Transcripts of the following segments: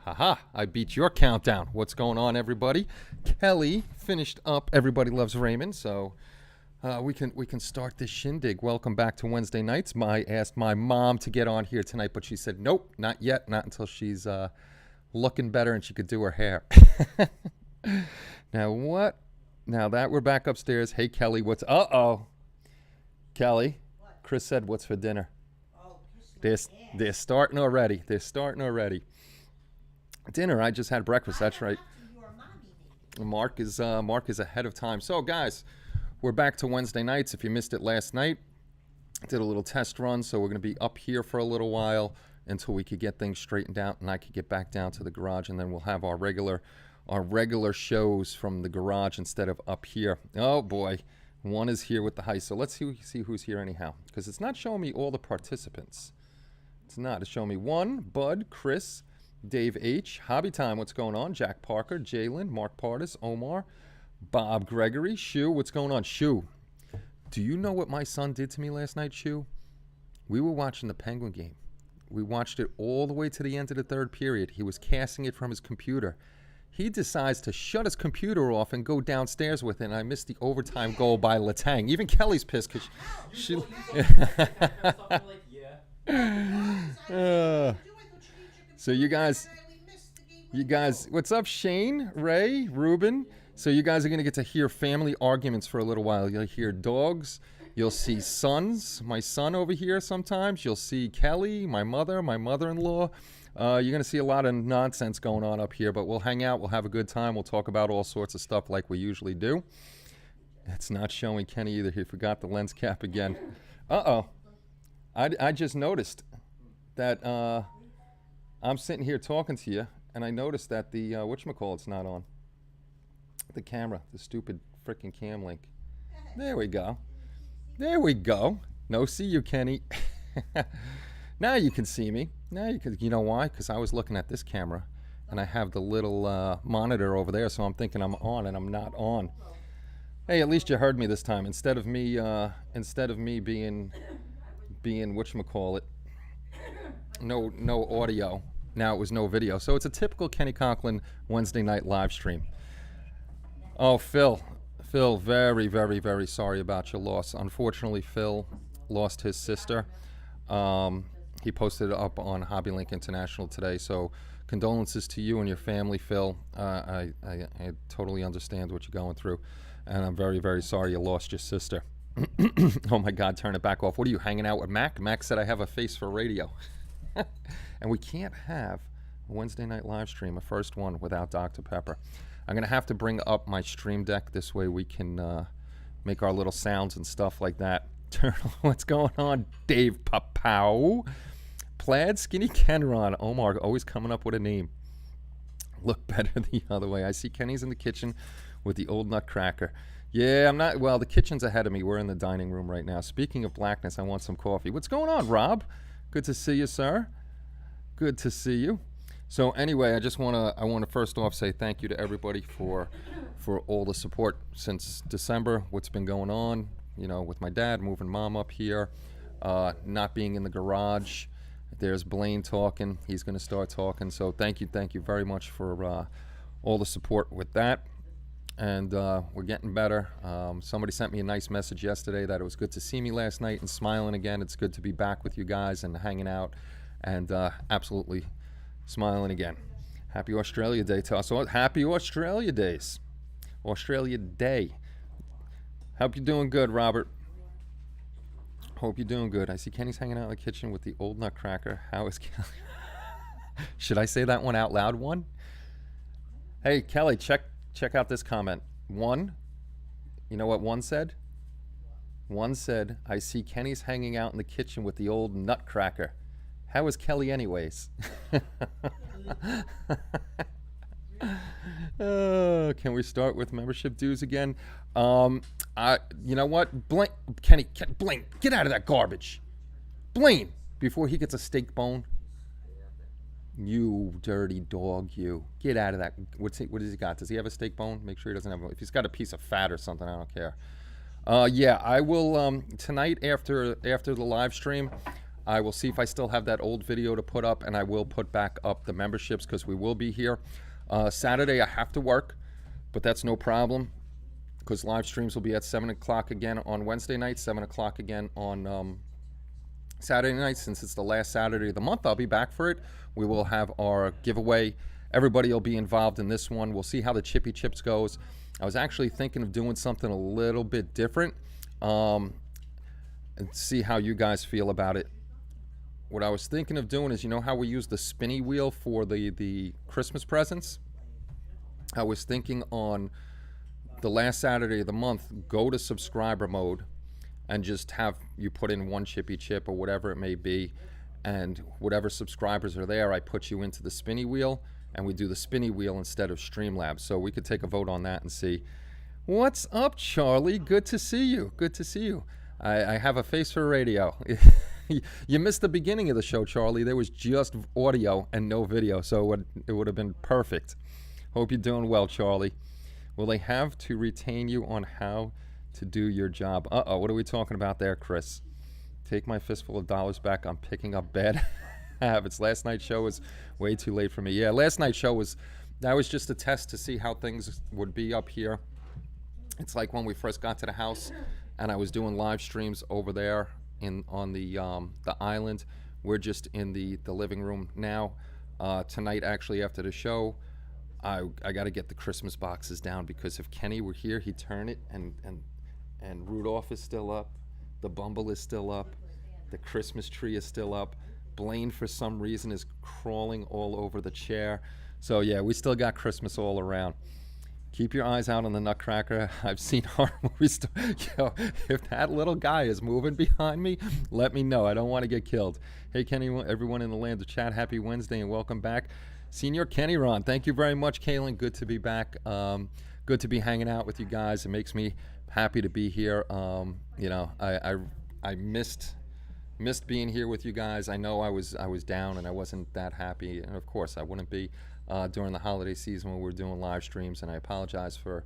Haha, I beat your countdown. What's going on, everybody? Kelly finished up Everybody Loves Raymond, so we can start this shindig. Welcome back to Wednesday nights. I asked my mom to get on here tonight, but she said nope, not yet, not until she's looking better and she could do her hair. Now what? Now that we're back upstairs, hey Kelly, what's Kelly? What? Chris said, what's for dinner? Oh, They're starting already. They're starting already. Dinner. I just had breakfast. That's right. Mark is ahead of time. So guys, we're back to Wednesday nights. If you missed it last night, I did a little test run. So we're going to be up here for a little while until we could get things straightened out and I could get back down to the garage, and then we'll have our regular shows from the garage instead of up here. Oh boy, one is here with the heist. So let's see who's here anyhow, because it's not showing me all the participants. It's not. It's showing me one, Bud, Chris, Dave H, Hobby Time, what's going on? Jack Parker, Jalen, Mark Partis, Omar, Bob Gregory, Shu, what's going on? Shu, do you know what my son did to me last night, Shu? We were watching the Penguin game. We watched it all the way to the end of the third period. He was casting it from his computer. He decides to shut his computer off and go downstairs with it, and I missed the overtime goal by Letang. Even Kelly's pissed because she... So you guys, what's up, Shane, Ray, Ruben? So you guys are going to get to hear family arguments for a little while. You'll hear dogs. You'll see sons, my son over here sometimes. You'll see Kelly, my mother, my mother-in-law. You're going to see a lot of nonsense going on up here, but we'll hang out. We'll have a good time. We'll talk about all sorts of stuff like we usually do. It's not showing Kenny either. He forgot the lens cap again. I just noticed that... I'm sitting here talking to you, and I noticed that the whatchamacallit's not on. The camera, the stupid freaking cam link. There we go. There we go. No, see you, Kenny. Now you can see me. Now you can. You know why? Because I was looking at this camera, and I have the little monitor over there, so I'm thinking I'm on, and I'm not on. Hey, at least you heard me this time. Instead of me being whatchamacallit. No audio. Now it was no video. So it's a typical Kenny Conklin Wednesday night live stream. Oh, Phil, very, very, very sorry about your loss. Unfortunately, Phil lost his sister. He posted it up on Hobby Link International today. So condolences to you and your family, Phil. I totally understand what you're going through. And I'm very, very sorry you lost your sister. Oh my God, turn it back off. What are you, hanging out with Mac? Mac said I have a face for radio. And we can't have a Wednesday night live stream, a first one, without Dr. Pepper. I'm going to have to bring up my stream deck. This way we can make our little sounds and stuff like that. Turtle, what's going on? Dave Papow. Plaid Skinny Kenron. Omar, always coming up with a name. Look better the other way. I see Kenny's in the kitchen with the old nutcracker. Yeah, I'm not. Well, the kitchen's ahead of me. We're in the dining room right now. Speaking of blackness, I want some coffee. What's going on, Rob? Good to see you, sir. Good to see you. So anyway, I want to first off say thank you to everybody for all the support since December. What's been going on, with my dad moving mom up here, not being in the garage. There's Blaine talking. He's going to start talking. So thank you very much for all the support with that. And we're getting better. Somebody sent me a nice message yesterday that it was good to see me last night and smiling again. It's good to be back with you guys and hanging out and absolutely smiling again. Happy Australia Day to us. Happy Australia Days. Australia Day. Hope you're doing good, Robert. Hope you're doing good. I see Kenny's hanging out in the kitchen with the old nutcracker. How is Kelly? Should I say that one out loud? One? Hey, Kelly, check out this comment. One, you know what one said? One said, I see Kenny's hanging out in the kitchen with the old nutcracker. How is Kelly anyways? Can we start with membership dues again? You know what? Kenny, Blaine, get out of that garbage. Blaine, before he gets a steak bone. You dirty dog, you. Get out of that. What does he got? Does he have a steak bone? Make sure he doesn't have if he's got a piece of fat or something, I don't care. Yeah, I will tonight after the live stream, I will see if I still have that old video to put up, and I will put back up the memberships because we will be here. Saturday I have to work, but that's no problem because live streams will be at 7 o'clock again on Wednesday night, 7 o'clock again on Saturday night. Since it's the last Saturday of the month, I'll be back for it. We will have our giveaway. Everybody will be involved in this one. We'll see how the Chippy Chips goes. I was actually thinking of doing something a little bit different and see how you guys feel about it. What I was thinking of doing is, you know how we use the spinny wheel for the Christmas presents? I was thinking on the last Saturday of the month, go to subscriber mode and just have you put in one Chippy Chip or whatever it may be, and whatever subscribers are there, I put you into the spinny wheel, and we do the spinny wheel instead of Streamlabs. So we could take a vote on that and see. What's up, Charlie? Good to see you. Good to see you. I have a face for radio. You missed the beginning of the show, Charlie. There was just audio and no video, so it would have been perfect. Hope you're doing well, Charlie. Will they have to retain you on how to do your job? Uh-oh, what are we talking about there, Chris? Take my fistful of dollars back. I'm picking up bad habits. Last night's show was way too late for me. Yeah, last night's show was just a test to see how things would be up here. It's like when we first got to the house and I was doing live streams over there on the island. We're just in the living room now. Tonight, actually, after the show, I got to get the Christmas boxes down, because if Kenny were here, he'd turn it and Rudolph is still up, the Bumble is still up, the Christmas tree is still up. Blaine, for some reason, is crawling all over the chair. So yeah, we still got Christmas all around. Keep your eyes out on the Nutcracker. I've seen horror movies. Yo, if that little guy is moving behind me, let me know. I don't want to get killed. Hey, Kenny, everyone in the land of chat, happy Wednesday and welcome back. Senior Kenny Ron, thank you very much, Kaylin. Good to be back. Good to be hanging out with you guys. It makes me happy to be here. You know, I missed being here with you guys. I know I was down and I wasn't that happy, and of course I wouldn't be during the holiday season when we were doing live streams, and I apologize for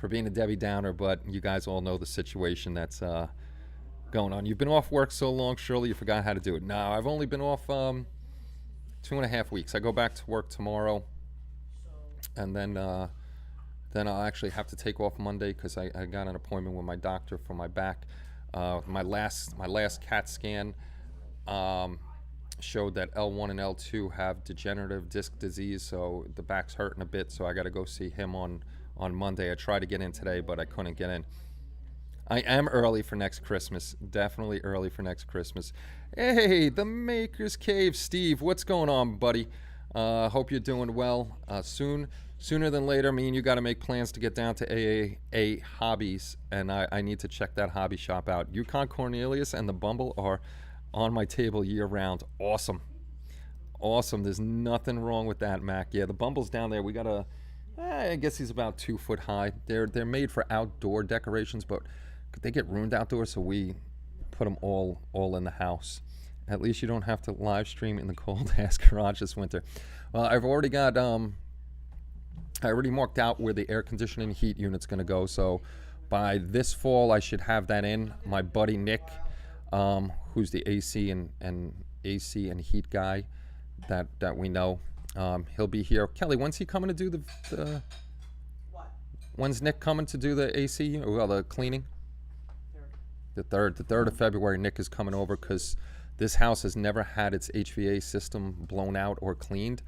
being a Debbie Downer, but you guys all know the situation that's going on. You've been off work so long, surely you forgot how to do it. No, I've only been off 2.5 weeks. I go back to work tomorrow, and then I'll actually have to take off Monday because I got an appointment with my doctor for my back. My last CAT scan showed that L1 and L2 have degenerative disc disease, so the back's hurting a bit, so I got to go see him on Monday. I tried to get in today, but I couldn't get in. I am early for next Christmas. Definitely early for next Christmas. Hey, the Maker's Cave, Steve. What's going on, buddy? Hope you're doing well. Sooner than later, me and you got to make plans to get down to AAA Hobbies, and I need to check that hobby shop out. Yukon Cornelius and the Bumble are on my table year-round. Awesome. There's nothing wrong with that, Mac. Yeah, the Bumble's down there. We got I guess he's about 2 foot high. They're made for outdoor decorations, but they get ruined outdoors, so we put them all in the house. At least you don't have to live stream in the cold-ass garage this winter. Well, I've already got I already marked out where the air conditioning heat unit's going to go, so by this fall I should have that in. My buddy Nick, who's the AC and heat guy that we know, he'll be here. Kelly, when's he coming to do the what? When's Nick coming to do the AC? Well, the cleaning? The 3rd of February. Nick is coming over because this house has never had its HVAC system blown out or cleaned,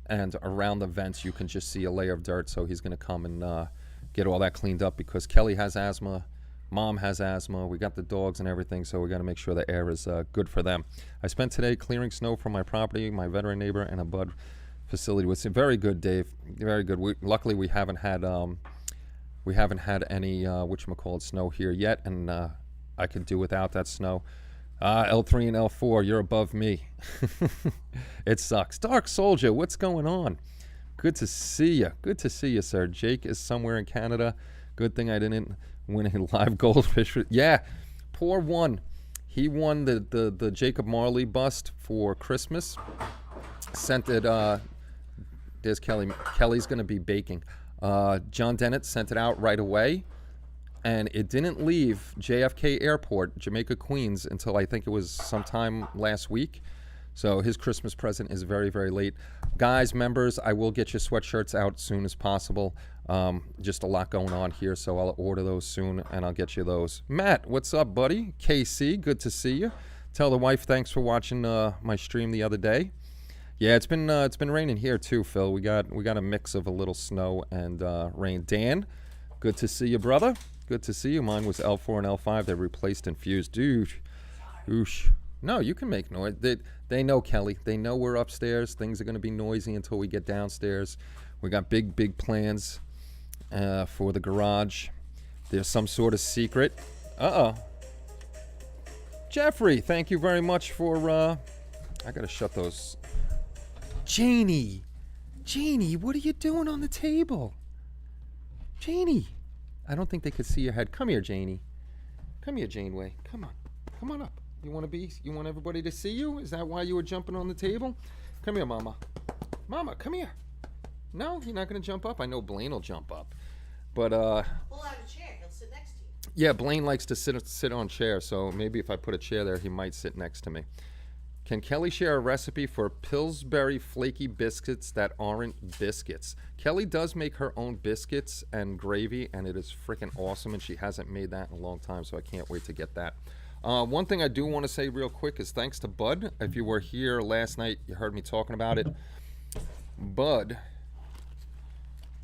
and around the vents you can just see a layer of dirt, so he's going to come and get all that cleaned up because Kelly has asthma, Mom has asthma, we got the dogs and everything, so we got to make sure the air is good for them. I spent today clearing snow from my property, my veteran neighbor, and a bud facility. Was very good, Dave. Very good. Luckily we haven't had any whatchamacallit snow here yet, and I could do without that snow. L3 and L4, you're above me. It sucks. Dark Soldier, what's going on? Good to see you. Good to see you, sir. Jake is somewhere in Canada. Good thing I didn't win a live goldfish. Yeah, poor one. He won the Jacob Marley bust for Christmas. Sent it. There's Kelly. Kelly's going to be baking. John Dennett sent it out right away. and it didn't leave JFK Airport, Jamaica, Queens, until I think it was sometime last week. So his Christmas present is very, very late. Guys, members, I will get your sweatshirts out as soon as possible. Just a lot going on here, so I'll order those soon, and I'll get you those. Matt, what's up, buddy? KC, good to see you. Tell the wife thanks for watching my stream the other day. Yeah, it's been raining here too, Phil. We got a mix of a little snow and rain. Dan, good to see you, brother. Good to see you. Mine was L4 and L5. They replaced and fused. Dude, oosh. No, you can make noise. They know, Kelly. They know we're upstairs. Things are going to be noisy until we get downstairs. We got big plans for the garage. There's some sort of secret. Jeffrey, thank you very much for... I got to shut those... Janie, what are you doing on the table? Janie. I don't think they could see your head. Come here, Janie. Come here, Janeway. Come on up. You want everybody to see you? Is that why you were jumping on the table? Come here, Mama. Mama, come here. No, you're not going to jump up? I know Blaine will jump up. But, pull out a chair. He'll sit next to you. Yeah, Blaine likes to sit on chairs, so maybe if I put a chair there, he might sit next to me. Can Kelly share a recipe for Pillsbury flaky biscuits that aren't biscuits? Kelly does make her own biscuits and gravy, and it is freaking awesome, and she hasn't made that in a long time, so I can't wait to get that. One thing I do want to say real quick is thanks to Bud. If you were here last night, you heard me talking about it. Bud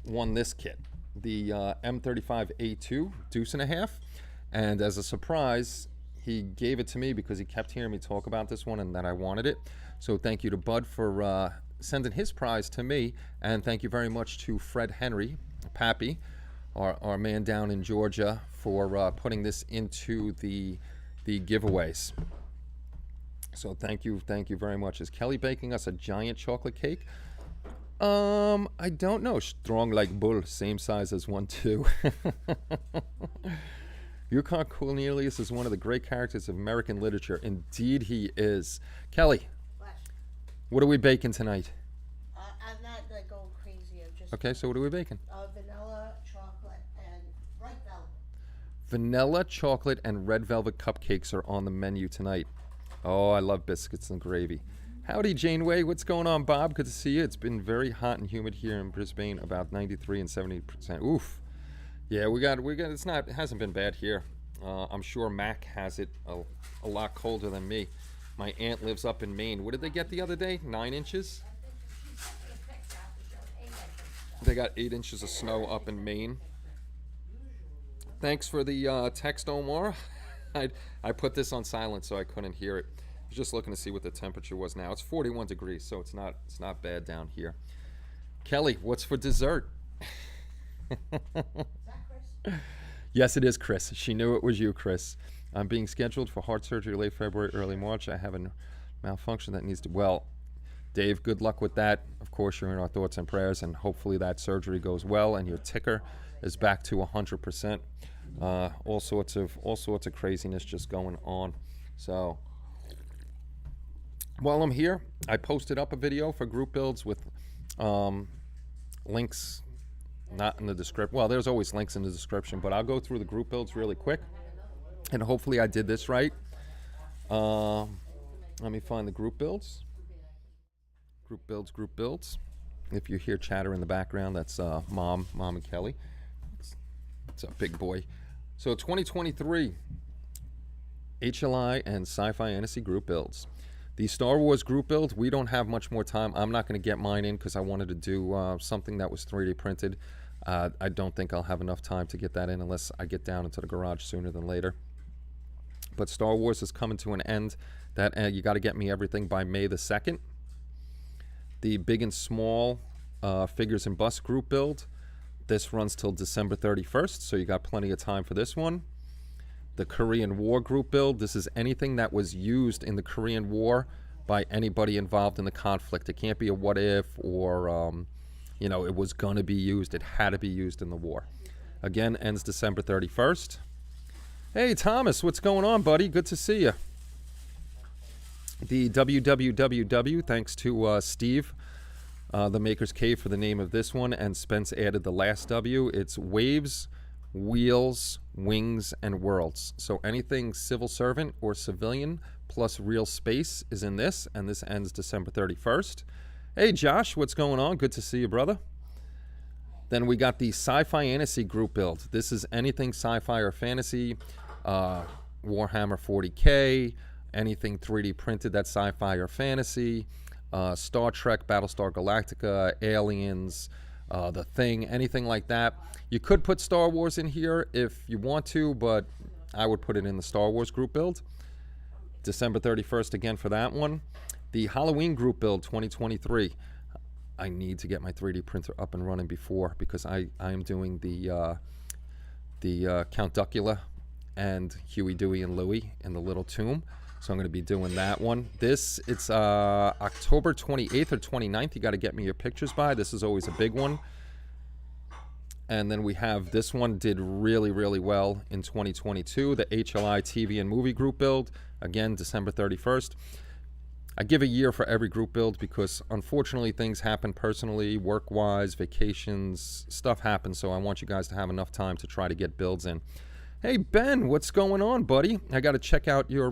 won this kit, the M35A2 deuce and a half, and as a surprise, he gave it to me because he kept hearing me talk about this one and that I wanted it. So thank you to Bud for sending his prize to me, and thank you very much to Fred Henry, Pappy, our man down in Georgia, for putting this into the giveaways. So thank you very much. Is Kelly baking us a giant chocolate cake? I don't know. Strong like bull, same size as one too. Yukon Cornelius is one of the great characters of American literature. Indeed he is. Kelly, what are we baking tonight? I'm not going crazy. I'm just... Okay, so what are we baking? Vanilla, chocolate, and red velvet. Vanilla, chocolate, and red velvet cupcakes are on the menu tonight. Oh, I love biscuits and gravy. Howdy, Janeway. What's going on, Bob? Good to see you. It's been very hot and humid here in Brisbane, about 93 and 70%. Oof. Yeah, we got. It hasn't been bad here. I'm sure Mac has it a lot colder than me. My aunt lives up in Maine. What did they get the other day? 9 inches? They got 8 inches of snow up in Maine. Thanks for the text, Omar. I put this on silent so I couldn't hear it. I was just looking to see what the temperature was now. It's 41 degrees, so it's not bad down here. Kelly, what's for dessert? Yes, it is, Chris. She knew it was you, Chris. I'm being scheduled for heart surgery late February, early March. I have a malfunction that needs to... Well, Dave, good luck with that. Of course, you're in our thoughts and prayers, and hopefully that surgery goes well and your ticker is back to 100%. All sorts of craziness just going on. So, while I'm here, I posted up a video for group builds with links. Not in the description. Well, there's always links in the description, but I'll go through the group builds really quick, and hopefully I did this right. Let me find the group builds. Group builds. If you hear chatter in the background, that's Mom and Kelly. It's a big boy. So 2023 HLI and Sci-Fi Fantasy group builds. The Star Wars group build, we don't have much more time. I'm not going to get mine in because I wanted to do something that was 3D printed. I don't think I'll have enough time to get that in unless I get down into the garage sooner than later. But Star Wars is coming to an end. That you got to get me everything by May the 2nd. The big and small figures and bust group build. This runs till December 31st, so you got plenty of time for this one. The Korean War group build. This is anything that was used in the Korean War by anybody involved in the conflict. It can't be a what if or, it was going to be used. It had to be used in the war. Again, ends December 31st. Hey, Thomas, what's going on, buddy? Good to see you. The WWWW, thanks to Steve, the Maker's Cave, for the name of this one, and Spence added the last W. It's Waves Wheels, Wings, and Worlds. So anything civil servant or civilian plus real space is in this, and this ends December 31st. Hey Josh, what's going on? Good to see you, brother. Then we got the Sci-Fi Fantasy group build. This is anything sci-fi or fantasy, Warhammer 40K, anything 3D printed that's sci-fi or fantasy, Star Trek, Battlestar Galactica, Aliens, The Thing, anything like that. You could put Star Wars in here if you want to, but I would put it in the Star Wars group build. December 31st again for that one. The Halloween group build 2023. I need to get my 3D printer up and running before, because I am doing the Count Duckula and Huey, Dewey, and Louie in the little tomb. So I'm going to be doing that one. It's October 28th or 29th. You got to get me your pictures by. This is always a big one. And then we have this one did really, really well in 2022. The HLI TV and movie group build. Again, December 31st. I give a year for every group build because unfortunately things happen personally, work-wise, vacations, stuff happens. So I want you guys to have enough time to try to get builds in. Hey Ben, what's going on, buddy? I got to check out your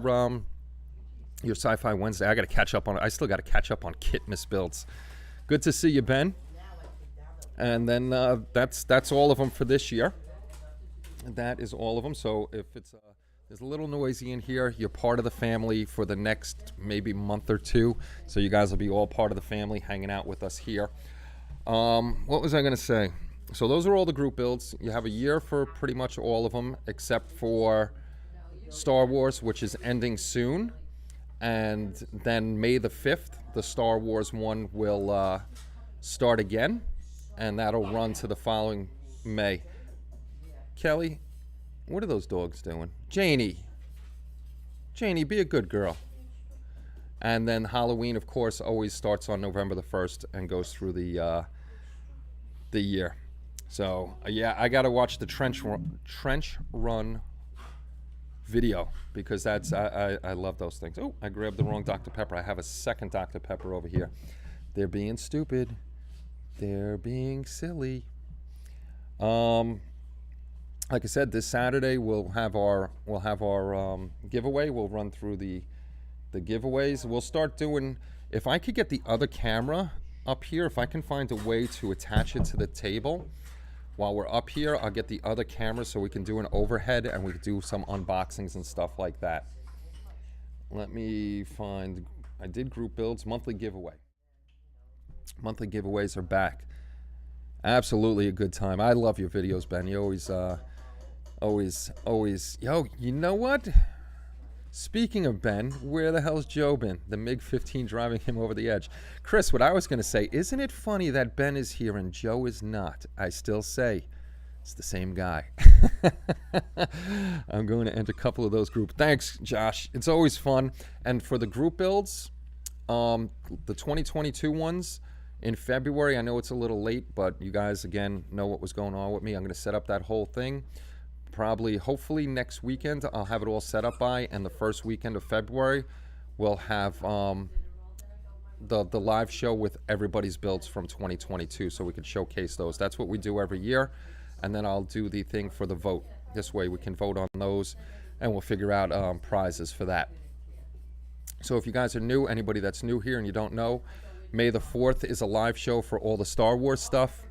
Sci-Fi Wednesday. I got to catch up on it. I still got to catch up on Kitmas builds. Good to see you, Ben. And then that's all of them for this year. That is all of them. So if it's there's a little noisy in here, you're part of the family for the next maybe month or two. So you guys will be all part of the family hanging out with us here. What was I going to say? So those are all the group builds. You have a year for pretty much all of them, except for Star Wars, which is ending soon. And then May the 5th, the Star Wars one will start again. And that'll run to the following May. Kelly, what are those dogs doing? Janie, be a good girl. And then Halloween, of course, always starts on November the 1st and goes through the year. So, yeah, I got to watch the Trench Run video because that's I love those things. Oh, I grabbed the wrong Dr. Pepper. I have a second Dr. Pepper over here. They're being stupid. They're being silly. Like I said, this Saturday we'll have our giveaway. We'll run through the giveaways. We'll start doing, if I could get the other camera up here, if I can find a way to attach it to the table while we're up here, I'll get the other camera so we can do an overhead and we can do some unboxings and stuff like that. Let me find, I did group builds, monthly giveaway. Monthly giveaways are back. Absolutely a good time. I love your videos, Ben. You always, yo, you know what? Speaking of Ben, where the hell's Joe been? The MiG-15 driving him over the edge. Chris, what I was going to say, isn't it funny that Ben is here and Joe is not? I still say it's the same guy. I'm going to enter a couple of those groups. Thanks, Josh. It's always fun. And for the group builds, the 2022 ones, in February, I know it's a little late, but you guys, again, know what was going on with me. I'm going to set up that whole thing. Probably, hopefully next weekend, I'll have it all set up by, and the first weekend of February, we'll have the live show with everybody's builds from 2022, so we can showcase those. That's what we do every year, and then I'll do the thing for the vote. This way we can vote on those, and we'll figure out prizes for that. So if you guys are new, anybody that's new here and you don't know, May the 4th is a live show for all the Star Wars stuff.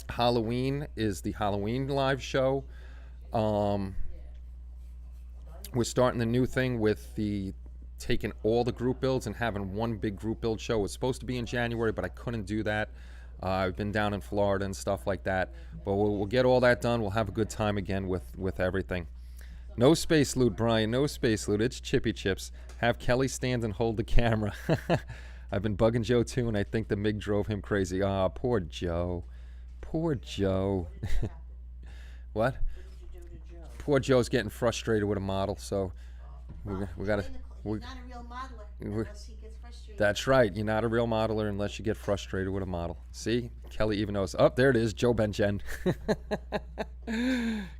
Halloween is the Halloween live show. We're starting the new thing with taking all the group builds and having one big group build show. It was supposed to be in January, but I couldn't do that. I've been down in Florida and stuff like that. But we'll get all that done. We'll have a good time again with everything. No space loot, Brian. No space loot. It's Chippy Chips. Have Kelly stand and hold the camera. I've been bugging Joe too, and I think the MiG drove him crazy. Ah, poor Joe. Poor Joe. What? Poor Joe's getting frustrated with a model, so we got to. He's not a real modeler unless he gets frustrated. That's right. You're not a real modeler unless you get frustrated with a model. See? Kelly even knows. Oh, there it is. Joe Benjen.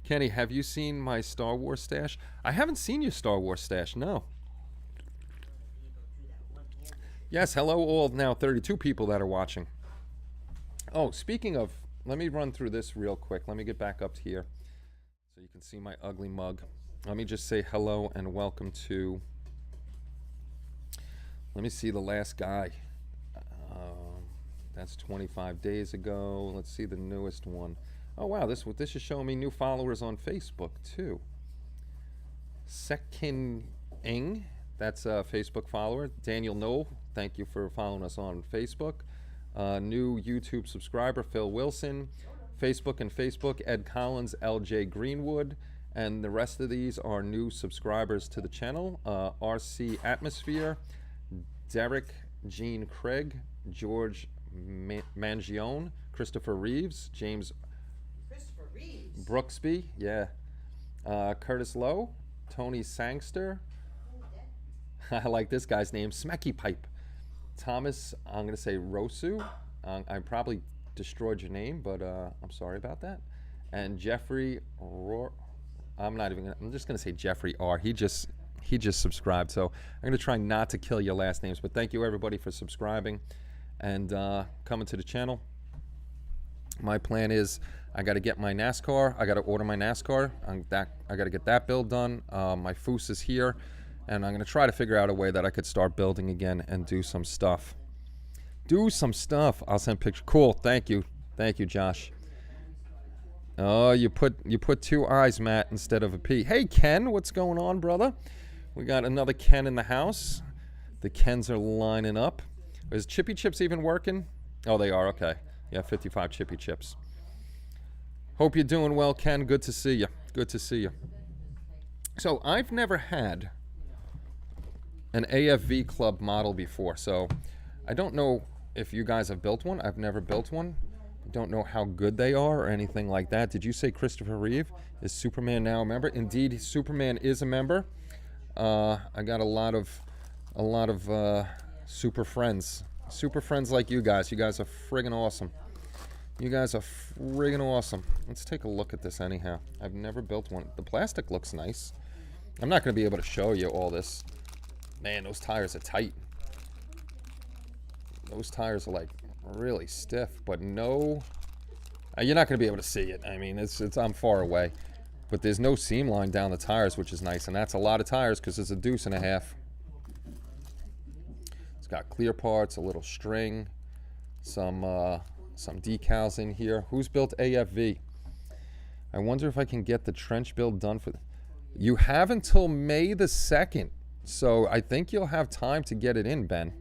Kenny, have you seen my Star Wars stash? I haven't seen your Star Wars stash, no. Yes, hello all now 32 people that are watching. Oh, speaking of let me run through this real quick. Let me get back up here so you can see my ugly mug. Let me just say hello and welcome to, let me see the last guy. That's 25 days ago. Let's see the newest one. Oh wow, this is showing me new followers on Facebook too. Sekin Ing, that's a Facebook follower. Daniel No, thank you for following us on Facebook. New YouTube subscriber, Phil Wilson. Facebook and Facebook, Ed Collins, LJ Greenwood. And the rest of these are new subscribers to the channel. RC Atmosphere, Derek, Gene Craig, George Mangione, Christopher Reeves, James Brooksby, yeah. Curtis Lowe, Tony Sangster. I like this guy's name, Smacky Pipe. Thomas, I'm going to say Rosu. I probably destroyed your name, but I'm sorry about that. And Jeffrey I'm just going to say Jeffrey R. He just subscribed, so I'm going to try not to kill your last names, but thank you everybody for subscribing and coming to the channel. My plan is I got to get my NASCAR. I got to order my NASCAR. I got to get that build done. My Foos is here, and I'm going to try to figure out a way that I could start building again and do some stuff. I'll send pictures. Cool. Thank you, Josh. Oh, you put two I's, Matt, instead of a P. Hey, Ken, what's going on, brother? We got another Ken in the house. The Kens are lining up. Is Chippy Chips even working? Oh, they are. Okay. Yeah, 55 Chippy Chips. Hope you're doing well, Ken. Good to see you. Good to see you. So I've never had an AFV Club model before, so I don't know if you guys have built one. I've never built one. Don't know how good they are or anything like that. Did you say Christopher Reeve? Is Superman now a member? Indeed, Superman is a member. I got a lot of super friends like you guys. You guys are friggin' awesome. Let's take a look at this anyhow. I've never built one. The plastic looks nice. I'm not going to be able to show you all this. Man, those tires are tight. Those tires are like really stiff, but no, you're not going to be able to see it. I mean, I'm far away, but there's no seam line down the tires, which is nice, and that's a lot of tires because it's a deuce and a half. It's got clear parts, a little string, some decals in here. Who's built AFV? I wonder if I can get the trench build done for. You have until May the 2nd, so I think you'll have time to get it in, Ben.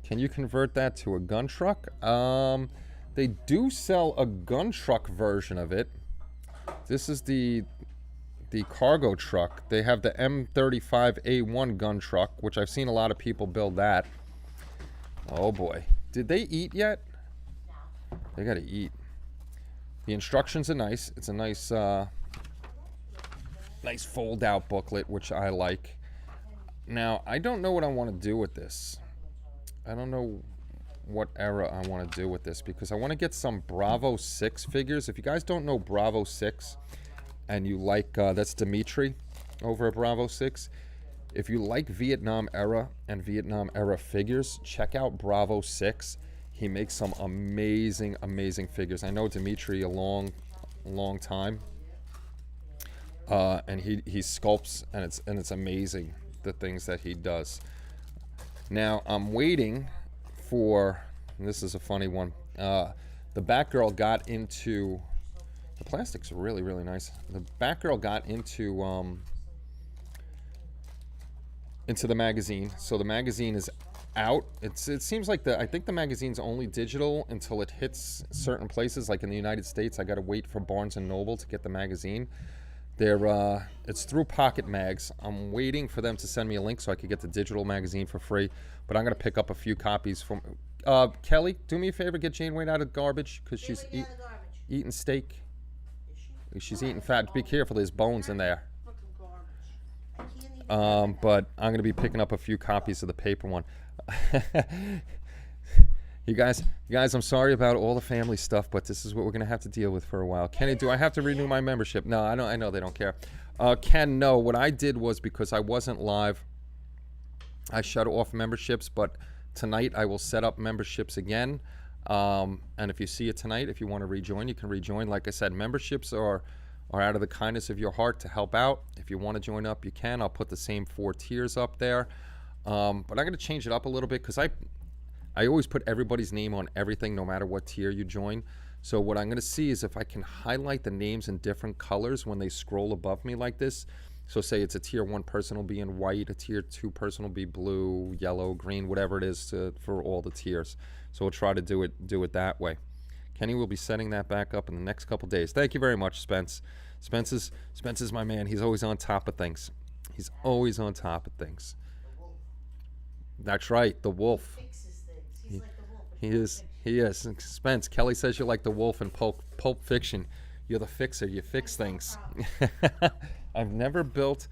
Can you convert that to a gun truck? They do sell a gun truck version of it. This is the cargo truck. They have the M35A1 gun truck, which I've seen a lot of people build that. Oh boy. Did they eat yet? They gotta eat. The instructions are nice. It's a nice nice fold out booklet, which I like. Now, I don't know what I want to do with this. I don't know what era I want to do with this because I want to get some Bravo 6 figures. If you guys don't know Bravo 6 and you like, that's Dimitri over at Bravo 6. If you like Vietnam era and Vietnam era figures, check out Bravo 6. He makes some amazing, amazing figures. I know Dimitri a long time. And he sculpts, and it's amazing the things that he does. Now I'm waiting for, and this is a funny one. The Batgirl got into, the plastics are really, really nice. The Batgirl got into the magazine. So the magazine is out. It seems like I think the magazine's only digital until it hits certain places. Like in the United States, I got to wait for Barnes and Noble to get the magazine. It's through Pocket Mags. I'm waiting for them to send me a link so I could get the digital magazine for free. But I'm gonna pick up a few copies from. Kelly, do me a favor, get Jane Wayne out of garbage because she's eating steak. She's eating fat. Be careful, there's bones in there. But I'm gonna be picking up a few copies of the paper one. You guys, I'm sorry about all the family stuff, but this is what we're gonna have to deal with for a while. Kenny, do I have to renew my membership? No, I know they don't care. Ken, no. What I did was because I wasn't live, I shut off memberships. But tonight I will set up memberships again. And if you see it tonight, if you want to rejoin, you can rejoin. Like I said, memberships are out of the kindness of your heart to help out. If you want to join up, you can. I'll put the same 4 tiers up there. But I'm going to change it up a little bit because I always put everybody's name on everything, no matter what tier you join. So what I'm going to see is if I can highlight the names in different colors when they scroll above me like this. So say it's a tier 1 person will be in white, a tier 2 person will be blue, yellow, green, whatever it is for all the tiers. So we'll try to do it that way. Kenny will be setting that back up in the next couple days. Thank you very much, Spence. Spence is my man. He's always on top of things. He's always on top of things. That's right, the wolf. Fixes things. He's like the wolf. He is. He is. Spence, Kelly says you're like the wolf in Pulp Fiction. You're the fixer. You fix things. I've never built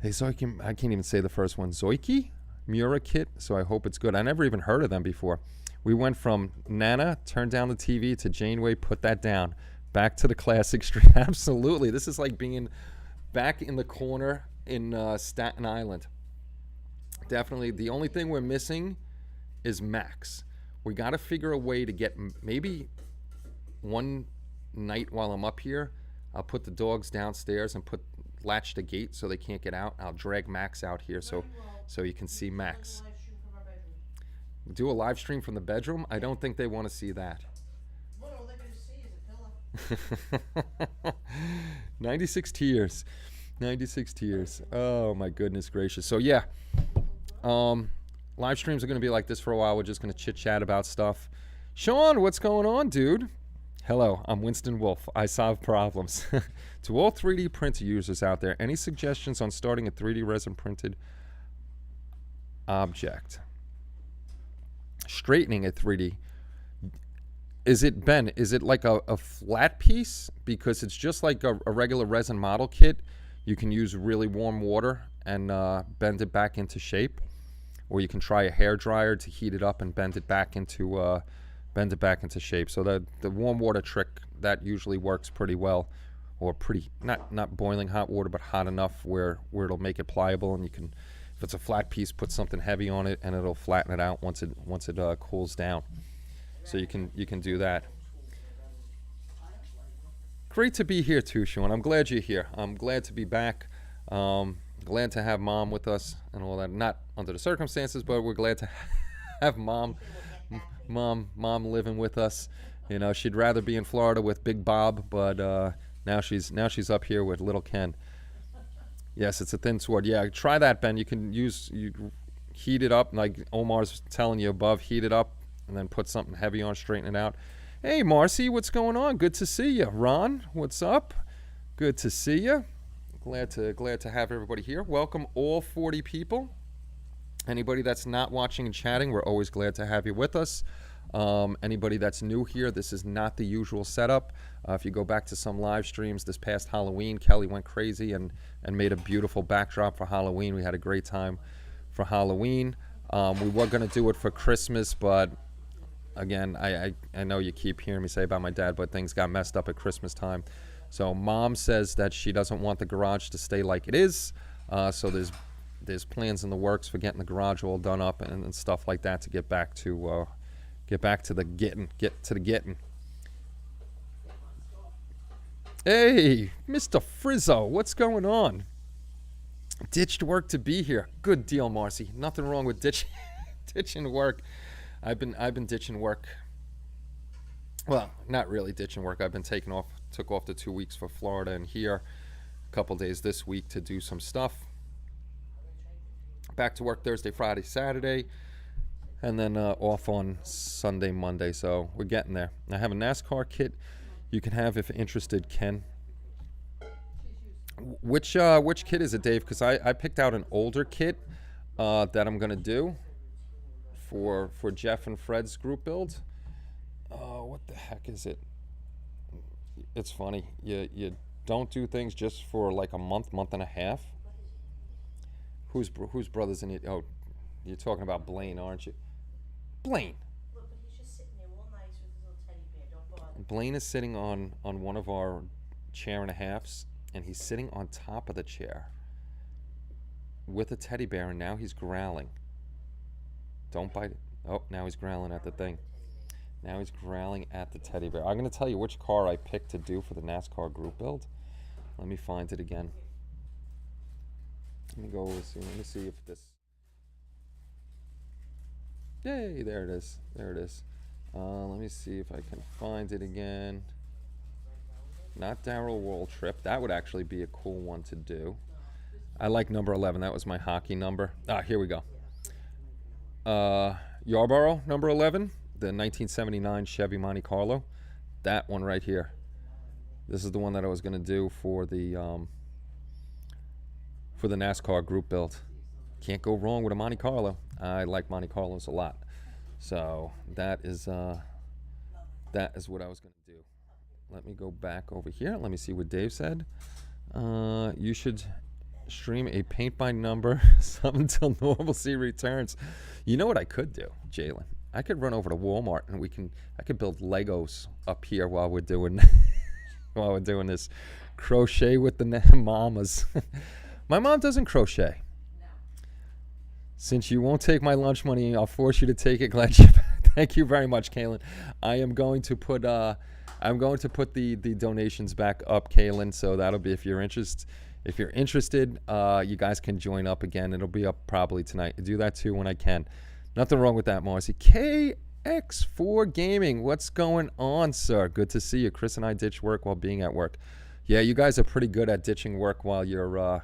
a Zoiki. I can't even say the first one. Zoiki Mura kit. So I hope it's good. I never even heard of them before. We went from Nana, turn down the TV, to Janeway, put that down. Back to the classic street. Absolutely. This is like being back in the corner in Staten Island. Definitely. The only thing we're missing is Max. We got to figure a way to get maybe one night while I'm up here, I'll put the dogs downstairs and latch the gate so they can't get out. I'll drag Max out here so you can see Max. Do a live stream from the bedroom? I don't think they want to see that. What all they're going to see is a pillow. 96 tiers. 96 tiers. Oh my goodness gracious. So yeah. Live streams are going to be like this for a while. We're just going to chit chat about stuff. Sean, what's going on, dude? Hello, I'm Winston Wolf. I solve problems. To all 3D printer users out there, any suggestions on starting a 3D resin printed object? Straightening a 3D. Is it, Ben, is it like a flat piece? Because it's just like a regular resin model kit. You can use really warm water and bend it back into shape. Or you can try a hair dryer to heat it up and bend it back into shape. So the warm water trick, that usually works pretty well, or pretty not boiling hot water, but hot enough where it'll make it pliable, and you can, if it's a flat piece, put something heavy on it and it'll flatten it out once it cools down. So you can do that. Great to be here too, Sean. I'm glad you're here. I'm glad to be back. Glad to have Mom with us and all that. Not under the circumstances, but we're glad to have Mom living with us. You know, she'd rather be in Florida with Big Bob, but now she's up here with little Ken. Yes, it's a thin sword. Yeah, try that, Ben. You heat it up like Omar's telling you above. Heat it up and then put something heavy on, straighten it out. Hey, Marcy, what's going on? Good to see you. Ron, what's up? Good to see you. Glad to have everybody here. Welcome all 40 people. Anybody that's not watching and chatting, we're always glad to have you with us. Anybody that's new here, this is not the usual setup. If you go back to some live streams this past Halloween, Kelly went crazy and made a beautiful backdrop for Halloween. We had a great time for Halloween. We were going to do it for Christmas, but again, I know you keep hearing me say about my dad, but things got messed up at Christmas time. So Mom says that she doesn't want the garage to stay like it is. So there's plans in the works for getting the garage all done up and stuff like that to get back to the getting. Hey, Mr. Frizzo, what's going on? Ditched work to be here. Good deal, Marcy. Nothing wrong with ditching work. I've been ditching work. Well, not really ditching work. I've been took off the 2 weeks for Florida and here, a couple days this week to do some stuff. Back to work Thursday, Friday, Saturday, and then off on Sunday, Monday. So we're getting there. I have a NASCAR kit you can have if interested, Ken. Which kit is it, Dave? Because I picked out an older kit that I'm gonna do for Jeff and Fred's group build. What the heck is it? It's funny. You don't do things just for like a month and a half. Whose brother's in it? Oh, you're talking about Blaine, aren't you? Blaine. Look, but he's just sitting there all nice with his little teddy bear. Don't bother. Blaine is sitting on one of our chair and a halves, and he's sitting on top of the chair with a teddy bear, and now he's growling. Don't bite it. Oh, now he's growling at the thing. Now he's growling at the teddy bear. I'm going to tell you which car I picked to do for the NASCAR group build. Let me find it again. Let me go see. Let me see if this. Yay! There it is. There it is. Let me see if I can find it again. Not Darrell World Trip. That would actually be a cool one to do. I like number 11. That was my hockey number. Ah, here we go. Yarborough, number 11. The 1979 Chevy Monte Carlo. That one right here. This is the one that I was going to do for the NASCAR group build. Can't go wrong with a Monte Carlo. I like Monte Carlos a lot. So that is what I was going to do. Let me go back over here. Let me see what Dave said. You should stream a paint by number something until normalcy returns. You know what I could do, Jalen? I could run over to Walmart and I could build Legos up here while we're doing this crochet with the mamas. My mom doesn't crochet. Since you won't take my lunch money, I'll force you to take it. Glad you. Thank you very much, Kaylin. I am going to put the donations back up, Kaylin. So that'll be if you're interested. If you're interested, you guys can join up again. It'll be up probably tonight. I do that too when I can. Nothing wrong with that, Marcy. KX4 Gaming, what's going on, sir? Good to see you. Chris and I ditch work while being at work. Yeah, you guys are pretty good at ditching work while you're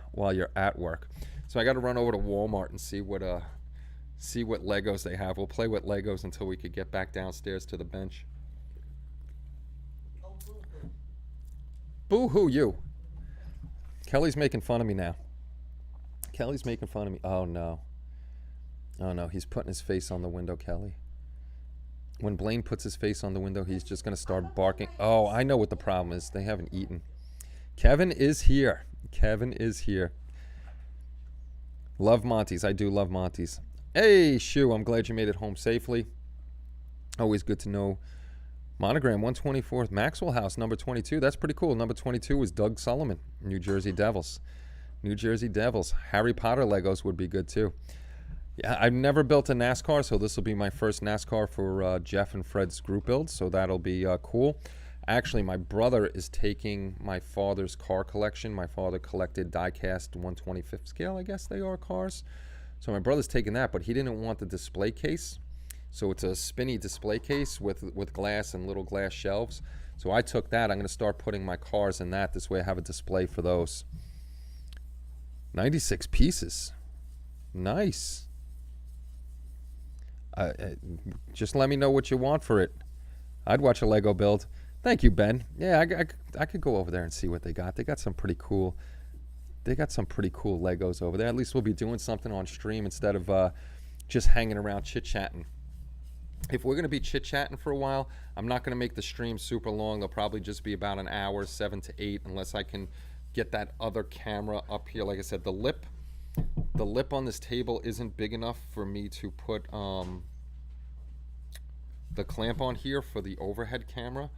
at work. So I got to run over to Walmart and see what Legos they have. We'll play with Legos until we could get back downstairs to the bench. Oh, boo-hoo. Boo-hoo, you. Kelly's making fun of me now. Kelly's making fun of me. Oh, no. Oh, no. He's putting his face on the window, Kelly. When Blaine puts his face on the window, he's just going to start barking. Oh, I know what the problem is. They haven't eaten. Kevin is here. Kevin is here. Love Monty's. I do love Monty's. Hey, Shu, I'm glad you made it home safely. Always good to know. Monogram, 124th Maxwell House, number 22. That's pretty cool. Number 22 is Doug Sullivan, New Jersey Devils. New Jersey Devils. Harry Potter Legos would be good, too. Yeah, I've never built a NASCAR, so this will be my first NASCAR for Jeff and Fred's group build, so that'll be cool. Actually, my brother is taking my father's car collection. My father collected die-cast 125th scale, I guess they are, cars. So my brother's taking that, but he didn't want the display case. So it's a spinny display case with glass and little glass shelves. So I took that. I'm going to start putting my cars in that. This way I have a display for those. 96 pieces. Nice. Just let me know what you want for it. I'd watch a Lego build. Thank you, Ben. Yeah, I could go over there and see what they got. They got some pretty cool Legos over there. At least we'll be doing something on stream instead of just hanging around chit-chatting. If we're going to be chit-chatting for a while, I'm not going to make the stream super long. They'll probably just be about an hour, 7 to 8, unless I can get that other camera up here. Like I said, the lip on this table isn't big enough for me to put the clamp on here for the overhead camera.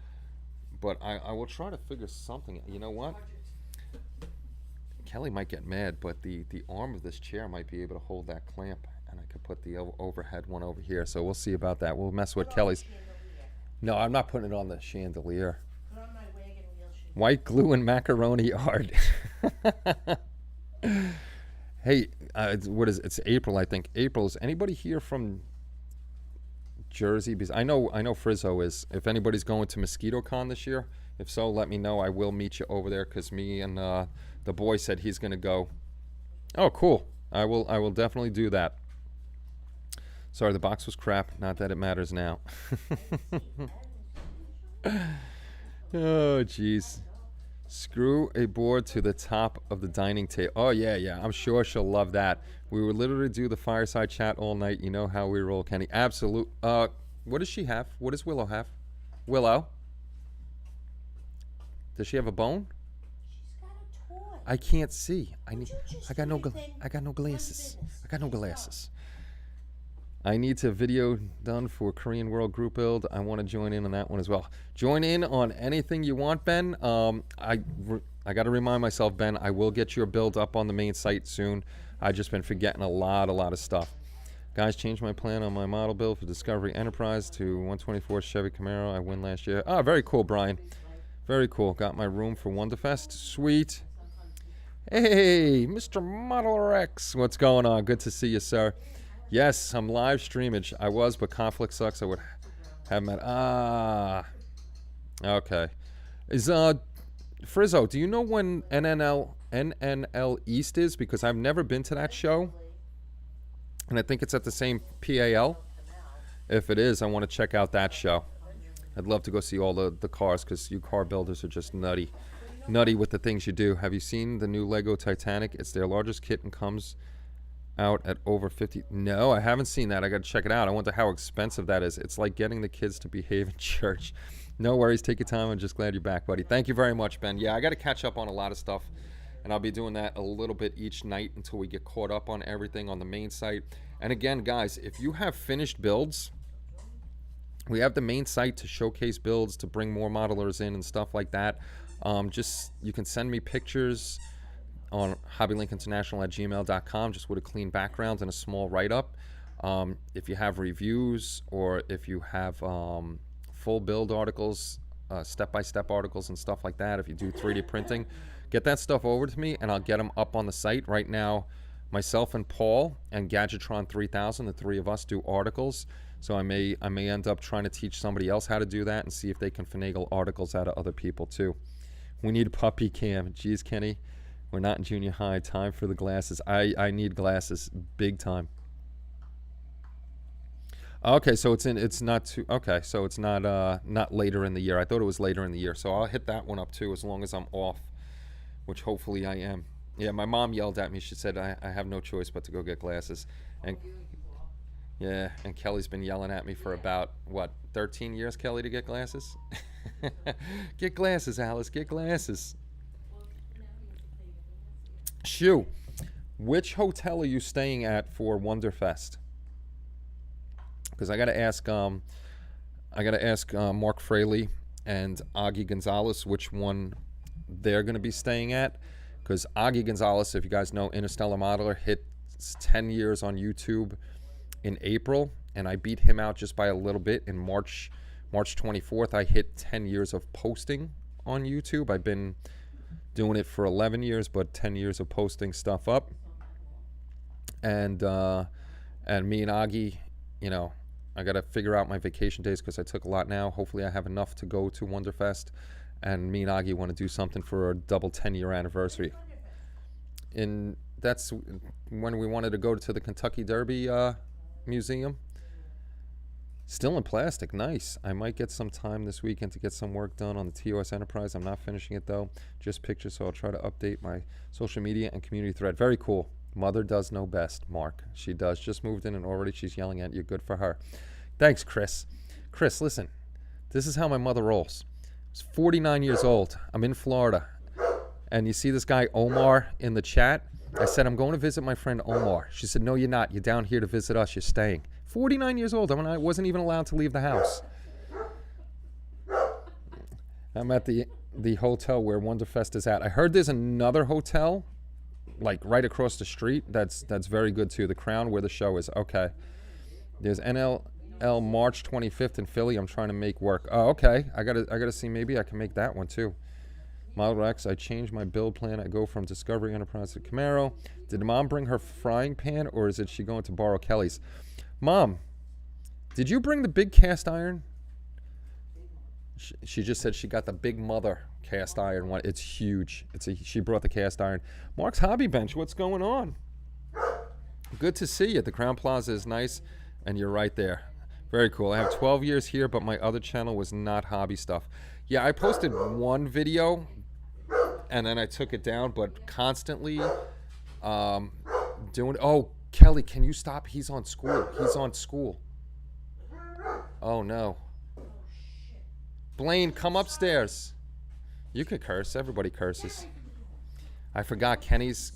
But I will try to figure something. You know what? Kelly might get mad, but the arm of this chair might be able to hold that clamp, and I could put the overhead one over here. So we'll see about that. We'll mess with Kelly's. No, I'm not putting it on the chandelier. Put on my wagon wheel sheet. White glue and macaroni art. Hey, what is it? It's April, I think. April, is anybody here from Jersey? Because I know Frizzo is. If anybody's going to Mosquito Con this year, if so, let me know. I will meet you over there because me and the boy said he's going to go. Oh, cool. I will definitely do that. Sorry, the box was crap. Not that it matters now. Oh, jeez. Screw a board to the top of the dining table. Oh, yeah. I'm sure she'll love that. We would literally do the fireside chat all night. You know how we roll, Kenny. Absolute. What does she have? What does Willow have? Willow? Does she have a bone? She's got a toy. I can't see. I got no glasses. I got no glasses. I need to video done for Korean World Group Build. I want to join in on that one as well. Join in on anything you want, Ben. I got to remind myself, Ben, I will get your build up on the main site soon. I've just been forgetting a lot of stuff. Guys, changed my plan on my model build for Discovery Enterprise to 124 Chevy Camaro I win last year. Ah, very cool, Brian. Very cool. Got my room for Wonderfest. Sweet. Hey, Mr. Modeler X. What's going on? Good to see you, sir. Yes, I'm live streamage. I was, but conflict sucks. I would have met. Ah. Okay. Is Frizzo, do you know when NNL East is? Because I've never been to that show. And I think it's at the same PAL. If it is, I want to check out that show. I'd love to go see all the cars because you car builders are just nutty. Nutty with the things you do. Have you seen the new Lego Titanic? It's their largest kit and comes out at over 50. No, I haven't seen that. I got to check it out. I wonder how expensive that is. It's like getting the kids to behave in church. No worries. Take your time. I'm just glad you're back, buddy. Thank you very much, Ben. Yeah, I got to catch up on a lot of stuff. And I'll be doing that a little bit each night until we get caught up on everything on the main site. And again, guys, if you have finished builds, we have the main site to showcase builds, to bring more modelers in and stuff like that. Just, you can send me pictures on hobbylinkinternational@gmail.com, just with a clean background and a small write-up. If you have reviews or if you have full build articles, step-by-step articles and stuff like that, if you do 3D printing, get that stuff over to me and I'll get them up on the site. Right now, myself and Paul and Gadgetron 3000, the three of us, do articles. So I may end up trying to teach somebody else how to do that and see if they can finagle articles out of other people too. We need a puppy cam. Jeez, Kenny, we're not in junior high. Time for the glasses. I need glasses big time. Okay, so it's not too, okay, so it's not later in the year. I thought it was later in the year. So I'll hit that one up too as long as I'm off, which hopefully I am. Yeah, my mom yelled at me. She said I have no choice but to go get glasses. And yeah, and Kelly's been yelling at me for about, what, 13 years, Kelly, to get glasses? Get glasses, Alice, get glasses. Shoo, which hotel are you staying at for Wonderfest? Because I got to ask Mark Fraley and Augie Gonzalez which one they're going to be staying at. Because Augie Gonzalez, if you guys know, Interstellar Modeler, hit 10 years on YouTube in April, and I beat him out just by a little bit in March 24th. I hit 10 years of posting on YouTube. I've been doing it for 11 years, but 10 years of posting stuff up. And me and Augie, you know, I got to figure out my vacation days because I took a lot now. Hopefully I have enough to go to Wonderfest. And me and Augie want to do something for a double 10-year anniversary. And that's when we wanted to go to the Kentucky Derby Museum. Still in plastic, nice. I might get some time this weekend to get some work done on the TOS Enterprise. I'm not finishing it though, just pictures, so I'll try to update my social media and community thread. Very cool. Mother does know best, Mark. She does. Just moved in and already she's yelling at you. Good for her. Thanks, Chris. Chris, listen, this is how my mother rolls. I was 49 years old. I'm in Florida. And you see this guy Omar in the chat? I said, I'm going to visit my friend Omar. She said, no, you're not. You're down here to visit us. You're staying. 49 years old. I mean, I wasn't even allowed to leave the house. I'm at the hotel where Wonderfest is at. I heard there's another hotel, like right across the street. That's very good too. The Crown, where the show is. Okay. There's NLL March 25th in Philly. I'm trying to make work. Oh, okay. I gotta see. Maybe I can make that one too. Model X, I changed my build plan. I go from Discovery Enterprise to Camaro. Did Mom bring her frying pan, or is it she going to borrow Kelly's? Mom, did you bring the big cast iron? She just said she got the Big Mother cast iron one. It's huge. She brought the cast iron. Mark's Hobby Bench, what's going on? Good to see you. The Crown Plaza is nice, and you're right there. Very cool. I have 12 years here, but my other channel was not hobby stuff. Yeah, I posted one video, and then I took it down, but constantly doing... Oh, Kelly, can you stop? He's on school. He's on school. Oh, no. Blaine, come upstairs. You can curse. Everybody curses. I forgot Kenny's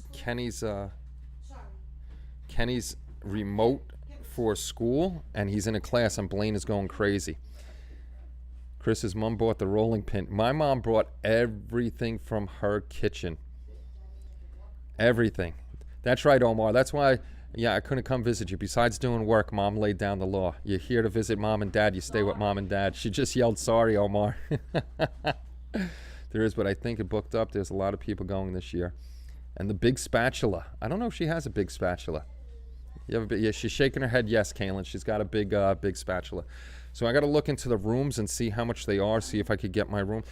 remote for school, and he's in a class, and Blaine is going crazy. Chris's mom bought the rolling pin. My mom brought everything from her kitchen. Everything. That's right, Omar. That's why, Yeah, I couldn't come visit you. Besides doing work, Mom laid down the law. You're here to visit Mom and Dad. You stay with Mom and Dad. She just yelled, sorry, Omar. There is, but I think it booked up. There's a lot of people going this year. And the big spatula. I don't know if she has a big spatula. You have a big, yeah, she's shaking her head. Yes, Kaylin. She's got a big spatula. So I got to look into the rooms and see how much they are. See if I could get my room.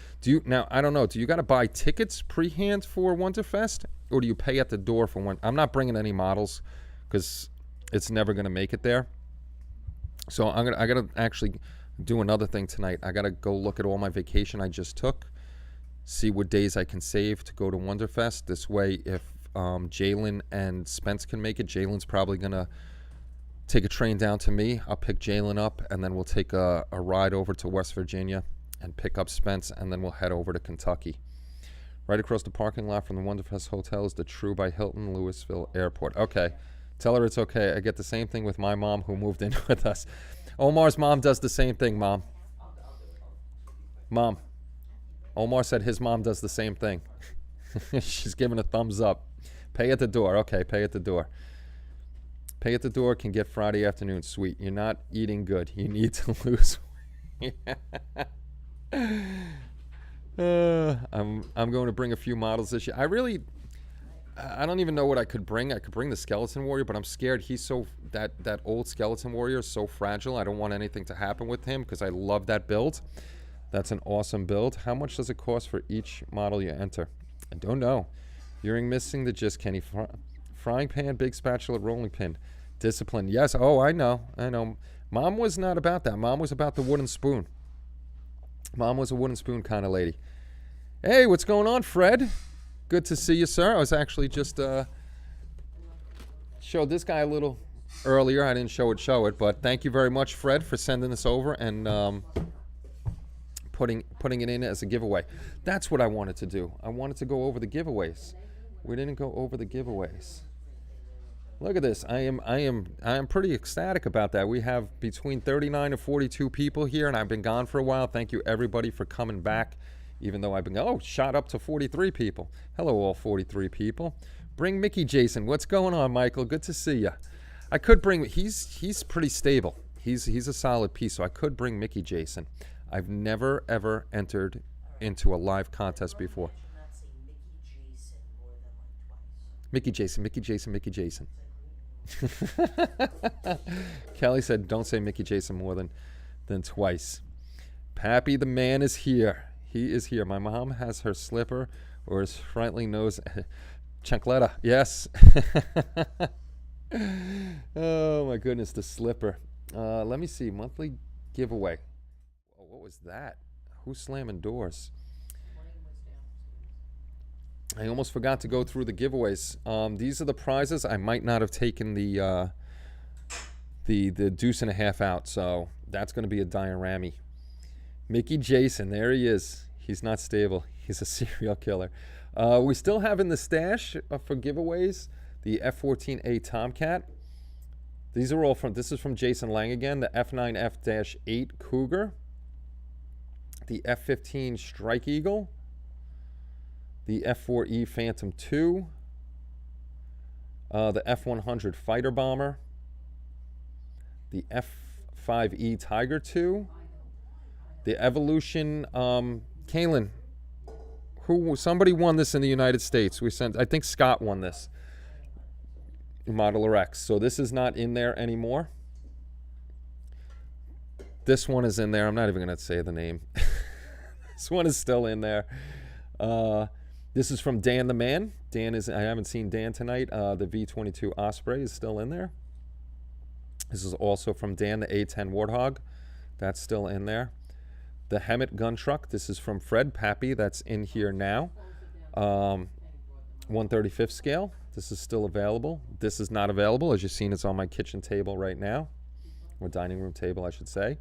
Now? I don't know. Do you got to buy tickets pre-hand for Wonderfest, or do you pay at the door for one? I'm not bringing any models because it's never gonna make it there. So I gotta actually do another thing tonight. I gotta go look at all my vacation I just took, see what days I can save to go to Wonderfest. This way, if Jalen and Spence can make it, Jalen's probably gonna take a train down to me. I'll pick Jalen up, and then we'll take a ride over to West Virginia and pick up Spence, and then we'll head over to Kentucky. Right across the parking lot from the Wonderfest Hotel is the True by Hilton Louisville Airport. Okay, tell her it's okay. I get the same thing with my mom who moved in with us. Omar's mom does the same thing, Mom. Mom. Omar said his mom does the same thing. She's giving a thumbs up. Pay at the door. Okay, pay at the door. Pay at the door can get Friday afternoon. Sweet. You're not eating good. You need to lose weight. I'm going to bring a few models this year. I don't even know what I could bring. I could bring the Skeleton Warrior, but I'm scared he's that old Skeleton Warrior is so fragile. I don't want anything to happen with him because I love that build. That's an awesome build. How much does it cost for each model you enter? I don't know. You're missing the gist, Kenny. Frying pan, big spatula, rolling pin. Discipline. Yes. Oh, I know. Mom was not about that. Mom was about the wooden spoon. Mom was a wooden spoon kind of lady. Hey, what's going on, Fred? Good to see you, sir. I was actually just showed this guy a little earlier. I didn't show it, but thank you very much, Fred, for sending this over and putting it in as a giveaway. That's what I wanted to do. I wanted to go over the giveaways. We didn't go over the giveaways. Look at this. I am pretty ecstatic about that. We have between 39 and 42 people here, and I've been gone for a while. Thank you, everybody, for coming back, even though I've been shot up to 43 people. Hello, all 43 people. Bring Mickey Jason. What's going on, Michael? Good to see you. I could bring. He's pretty stable. He's a solid piece, so I could bring Mickey Jason. I've never ever entered into a live contest before. Mickey Jason, Mickey Jason, Mickey Jason. Kelly said, don't say Mickey Jason more than twice. Pappy the man is here. He is here. My mom has her slipper, or his frightly nose. Chancleta, yes. Oh my goodness, the slipper. Let me see, monthly giveaway. Oh, what was that? Who's slamming doors? I almost forgot to go through the giveaways. These are the prizes. I might not have taken the deuce and a half out, so that's going to be a diorama. Mickey Jason, there he is. He's not stable. He's a serial killer. We still have in the stash for giveaways the F-14A Tomcat. These are all this is from Jason Lang again, the F9F-8 Cougar, the F-15 Strike Eagle, the F-4E Phantom II, the F-100 Fighter Bomber, the F-5E Tiger II, the Evolution, Kaylin, somebody won this in the United States. I think Scott won this, Model X. So this is not in there anymore. This one is in there. I'm not even going to say the name. This one is still in there. This is from Dan the Man. I haven't seen Dan tonight. The V-22 Osprey is still in there. This is also from Dan, the A-10 Warthog. That's still in there. The Hemet gun truck. This is from Fred Pappy. That's in here now. 1/35 scale. This is still available. This is not available. As you've seen, it's on my kitchen table right now. Or dining room table, I should say.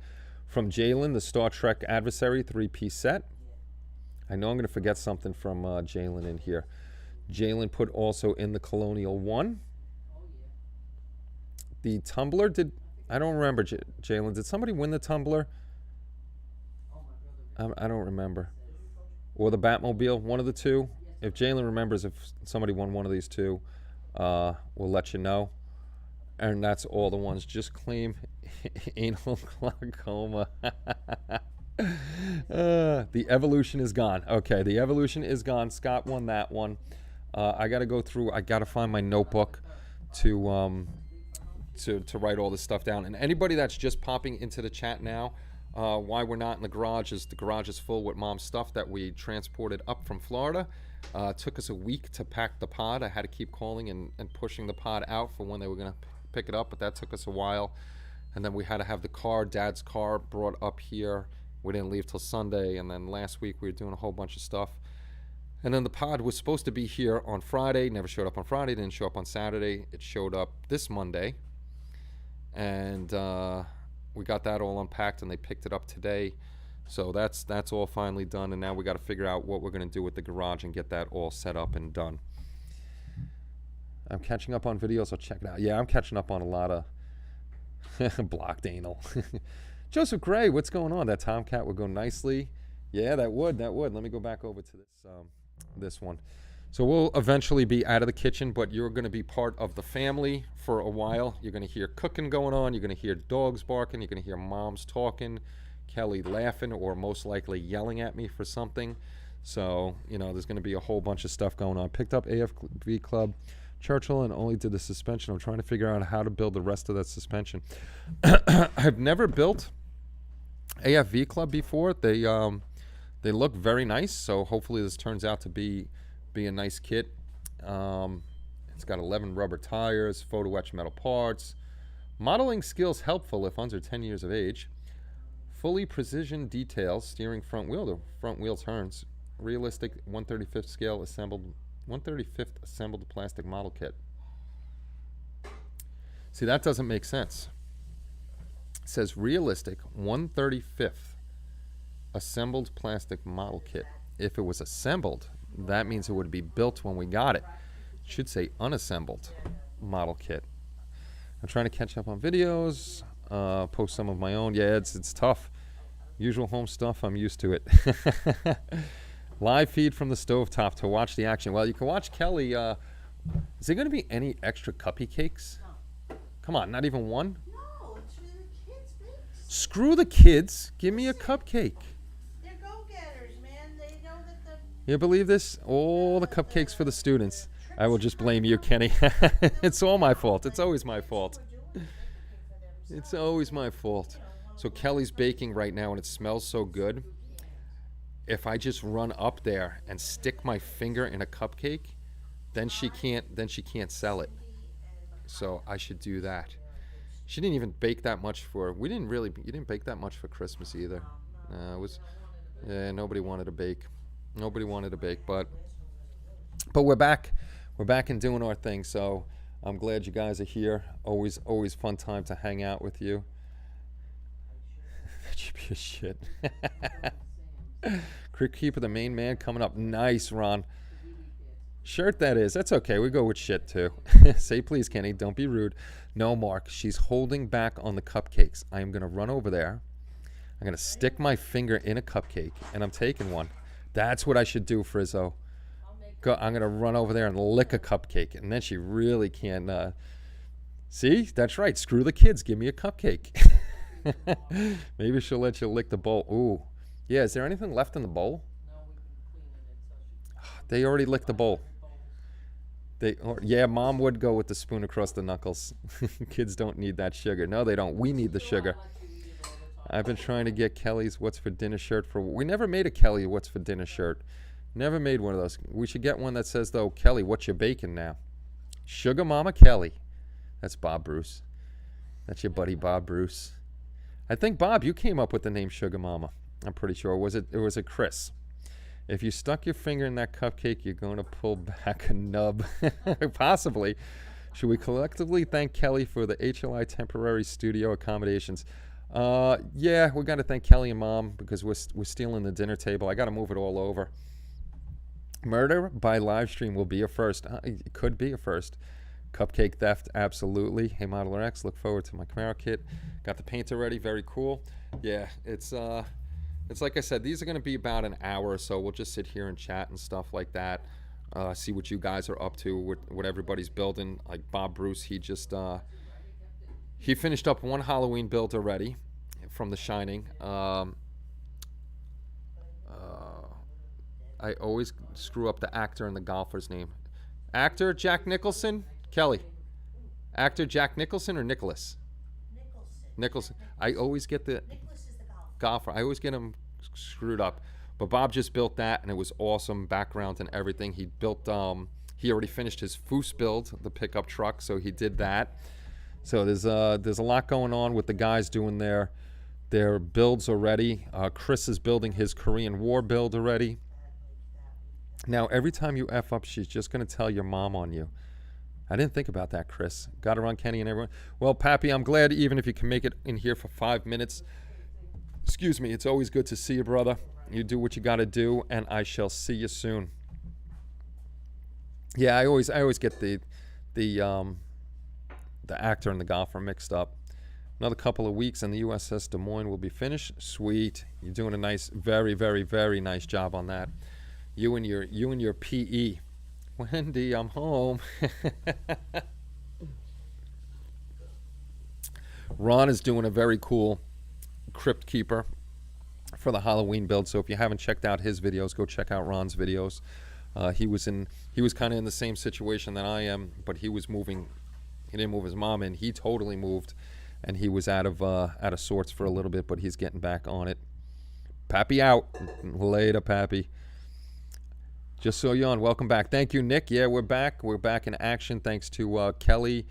From Jalen, the Star Trek Adversary 3-piece set. I know I'm going to forget something from Jalen in here. Jalen put also in the Colonial 1. The Tumbler I don't remember, Jalen. Did somebody win the Tumbler? I don't remember. Or the Batmobile, one of the two. If Jalen remembers if somebody won one of these two, we'll let you know. And that's all the ones. Just claim anal glaucoma. The evolution is gone. Okay, the evolution is gone. Scott won that one. I got to go through. I got to find my notebook to write all this stuff down. And anybody that's just popping into the chat now, why we're not in the garage is the garage is full with mom's stuff that we transported up from Florida. It took us a week to pack the pod. I had to keep calling and pushing the pod out for when they were going to pick it up, but that took us a while. And then we had to have the car, Dad's car, brought up here. We didn't leave till Sunday. And then last week we were doing a whole bunch of stuff. And then the pod was supposed to be here on Friday. Never showed up on Friday. Didn't show up on Saturday. It showed up this Monday. And we got that all unpacked, and they picked it up today. So that's all finally done. And now we got to figure out what we're going to do with the garage and get that all set up and done. I'm catching up on videos. I'll check it out. Yeah, I'm catching up on a lot of blocked anal. Joseph Gray, what's going on? That Tomcat would go nicely. Yeah, that would. Let me go back over to this one. So we'll eventually be out of the kitchen, but you're going to be part of the family for a while. You're going to hear cooking going on. You're going to hear dogs barking. You're going to hear moms talking, Kelly laughing, or most likely yelling at me for something. So, there's going to be a whole bunch of stuff going on. Picked up AFV Club Churchill and only did the suspension. I'm trying to figure out how to build the rest of that suspension. I've never built AFV Club before. They look very nice, so hopefully this turns out to be a nice kit. It's got 11 rubber tires, photo etch metal parts, modeling skills helpful if under 10 years of age, fully precision details, steering front wheel to front wheel turns, realistic 1/35 scale assembled 1/35 assembled plastic model kit. See, that doesn't make sense. It says realistic 1/35 assembled plastic model kit. If it was assembled, that means it would be built when we got it. It should say unassembled model kit. I'm trying to catch up on videos, post some of my own. Yeah, it's tough. Usual home stuff, I'm used to it. Live feed from the stovetop to watch the action. Well, you can watch Kelly. Is there going to be any extra cupcake cakes? No. Come on, not even one? No, it's for the kids, baby. Screw the kids. Give me a cupcake. They're go-getters, man. They know that the... You believe this? All the cupcakes for the students. I will just blame you, Kenny. It's all my fault. It's always my fault. It's always my fault. So Kelly's baking right now, and it smells so good. If I just run up there and stick my finger in a cupcake, then she can't sell it. So I should do that. She didn't even bake that much you didn't bake that much for Christmas either. Nobody wanted to bake. Nobody wanted to bake, but we're back. We're back and doing our thing. So I'm glad you guys are here. Always fun time to hang out with you. That should be a shit. Creek Keeper, the main man, coming up. Nice, Ron. Shirt that is. That's okay. We go with shit too. Say please, Kenny. Don't be rude. No, Mark. She's holding back on the cupcakes. I am going to run over there. I'm going to stick my finger in a cupcake, and I'm taking one. That's what I should do, Frizzo. I'm going to run over there and lick a cupcake, and then she really can. See? That's right. Screw the kids. Give me a cupcake. Maybe she'll let you lick the bowl. Ooh. Yeah, is there anything left in the bowl? No, we can clean it. So They already licked the bowl. Yeah, Mom would go with the spoon across the knuckles. Kids don't need that sugar. No, they don't. We need the sugar. I've been trying to get Kelly's What's for Dinner shirt we never made a Kelly What's for Dinner shirt. Never made one of those. We should get one that says, though, Kelly, what you baking now? Sugar Mama Kelly. That's Bob Bruce. That's your buddy Bob Bruce. I think, Bob, you came up with the name Sugar Mama. I'm pretty sure. It was a Chris. If you stuck your finger in that cupcake, you're going to pull back a nub. Possibly. Should we collectively thank Kelly for the HLI temporary studio accommodations? Yeah, we got to thank Kelly and Mom because we're stealing the dinner table. I got to move it all over. Murder by live stream will be a first. It could be a first. Cupcake theft, absolutely. Hey, Modeler X, look forward to my Camaro kit. Got the paint already, very cool. Yeah, it's like I said, these are going to be about an hour or so. We'll just sit here and chat and stuff like that. See what you guys are up to, what everybody's building. Like Bob Bruce, he just He finished up one Halloween build already from The Shining. I always screw up the actor and the golfer's name. Actor Jack Nicholson? Kelly. Actor Jack Nicholson or Nicholas? Nicholson. I always get the Nicholas is the golfer. I always get him screwed up. But Bob just built that, and it was awesome. Background and everything. He built. He already finished his Foose build, the pickup truck, so he did that. So there's a lot going on with the guys doing their builds already. Chris is building his Korean War build already. Now every time you F up, she's just gonna tell your mom on you. I didn't think about that, Chris. Got to run Kenny and everyone. Well, Pappy, I'm glad even if you can make it in here for 5 minutes. Excuse me. It's always good to see you, brother. You do what you got to do, and I shall see you soon. Yeah, I always get the actor and the golfer mixed up. Another couple of weeks, and the USS Des Moines will be finished. Sweet. You're doing a nice, very, very, very nice job on that. You and your PE. Wendy, I'm home. Ron is doing a very cool Crypt Keeper for the Halloween build. So if you haven't checked out his videos, go check out Ron's videos. He was kind of in the same situation that I am, but he was moving. He didn't move his mom in. He totally moved, and he was out of sorts for a little bit, but he's getting back on it. Pappy out. Later, Pappy. Just so you on. Welcome back. Thank you, Nick. Yeah, we're back. We're back in action thanks to Kelly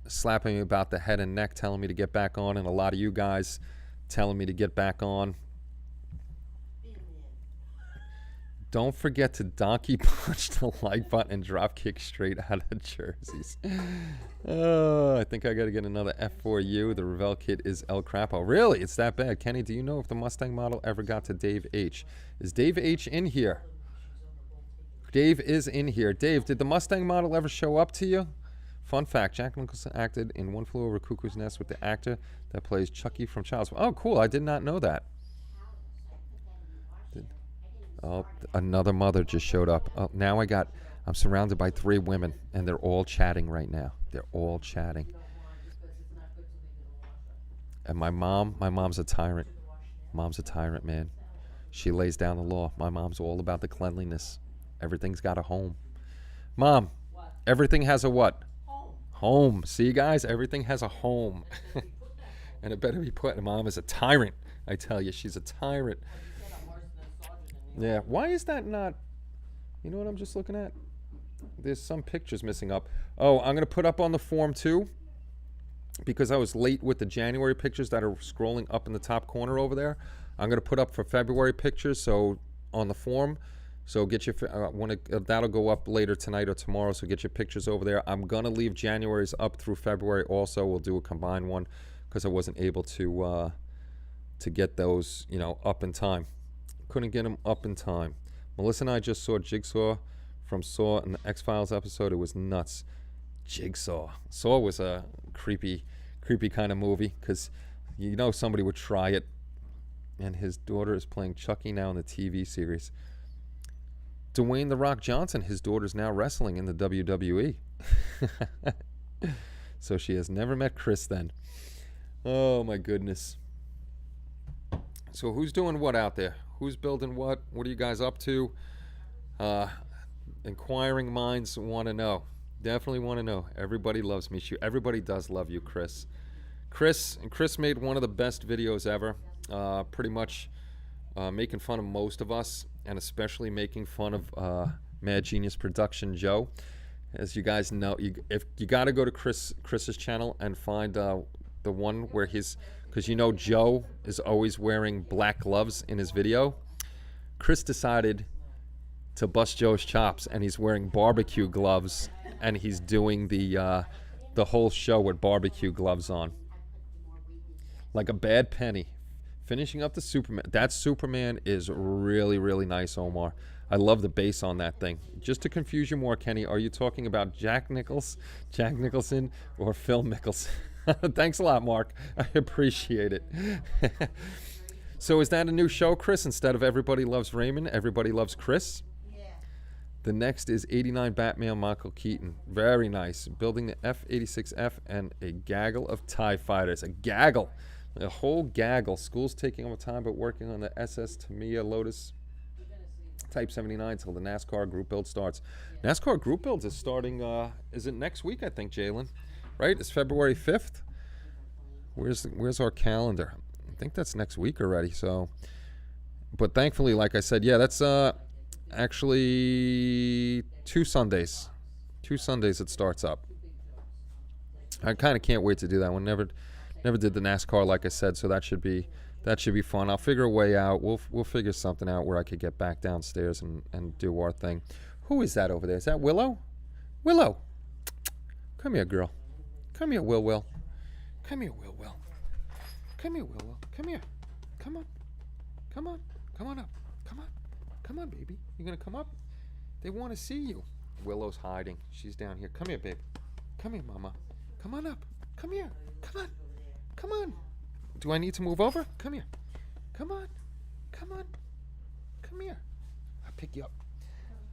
slapping me about the head and neck, telling me to get back on, and a lot of you guys telling me to get back on. Don't forget to donkey punch the like button and drop kick straight out of jerseys. I think I got to get another F4U. The Revell kit is El Crapo. Really? It's that bad. Kenny, do you know if the Mustang model ever got to Dave H? Is Dave H in here? Dave is in here. Dave, did the Mustang model ever show up to you? Fun fact, Jack Nicholson acted in One Flew Over Cuckoo's Nest with the actor that plays Chucky from Child's Play. Oh, cool. I did not know that. Oh, another mother just showed up. Oh, now I'm surrounded by 3 women, and they're all chatting right now. They're all chatting. And my mom's a tyrant. Mom's a tyrant, man. She lays down the law. My mom's all about the cleanliness. Everything's got a home. Mom, everything has a what? Home. See, guys, everything has a home. And it better be put. Mom is a tyrant. I tell you, she's a tyrant. Yeah, why is that not? You know what I'm just looking at? There's some pictures missing up. Oh, I'm going to put up on the form too, because I was late with the January pictures that are scrolling up in the top corner over there. I'm going to put up for February pictures, so on the form. So get your that'll go up later tonight or tomorrow, so get your pictures over there. I'm going to leave January's up through February also. We'll do a combined one because I wasn't able to get those, up in time. Couldn't get them up in time. Melissa and I just saw Jigsaw from Saw in the X-Files episode. It was nuts. Jigsaw. Saw was a creepy kind of movie because somebody would try it. And his daughter is playing Chucky now in the TV series. Dwayne "The Rock" Johnson, his daughter's now wrestling in the WWE. So she has never met Chris then. Oh my goodness. So who's doing what out there? Who's building what? What are you guys up to? Inquiring minds want to know. Definitely want to know. Everybody loves me. Everybody does love you, Chris. Chris made one of the best videos ever. Pretty much making fun of most of us, and especially making fun of Mad Genius Production Joe. As you guys know, if you got to go to Chris's channel and find the one where because Joe is always wearing black gloves in his video. Chris decided to bust Joe's chops, and he's wearing barbecue gloves, and he's doing the whole show with barbecue gloves on, like a bad penny. Finishing up the Superman. That Superman is really, really nice, Omar. I love the bass on that thing. Just to confuse you more, Kenny, are you talking about Jack Nicholson, or Phil Mickelson? Thanks a lot, Mark. I appreciate it. So is that a new show, Chris? Instead of Everybody Loves Raymond, Everybody Loves Chris? Yeah. The next is 89 Batman Michael Keaton. Very nice. Building the F-86F and a gaggle of TIE fighters. A gaggle. A whole gaggle. School's taking all the time, but working on the SS Tamiya Lotus Type 79 till the NASCAR group build starts. NASCAR group builds is starting, is it next week, I think, Jalen? Right? It's February 5th. Where's our calendar? I think that's next week already. So, but thankfully, like I said, yeah, that's actually 2 Sundays. 2 Sundays it starts up. I kind of can't wait to do that one. Never did the NASCAR, like I said, so that should be fun. I'll figure a way out. We'll figure something out where I could get back downstairs and do our thing. Who is that over there? Is that Willow? Willow, come here, girl. Come here, Will. Come here, Will. Come here, Will. Come here. Come on. Come on. Come on up. Come on. Come on, baby. You gonna come up? They want to see you. Willow's hiding. She's down here. Come here, babe. Come here, Mama. Come on up. Come here. Come on. Come on. Do I need to move over? Come here. Come on. Come on. Come here. I'll pick you up.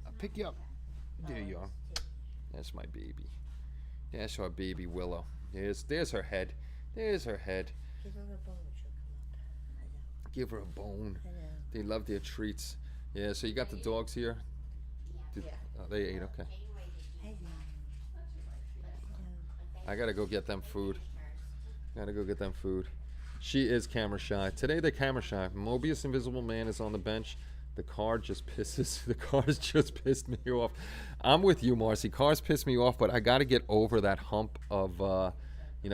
I'll pick you up. There you are. That's my baby. That's our baby Willow. There's her head. There's her head. Give her a bone. They love their treats. Yeah, so you got the dogs here? Oh, they ate, okay. I gotta go get them food. She is camera shy. Today they're camera shy. Mobius Invisible Man is on the bench. The car just pissed me off. I'm with you, Marcy. Cars piss me off, but I got to get over that hump of,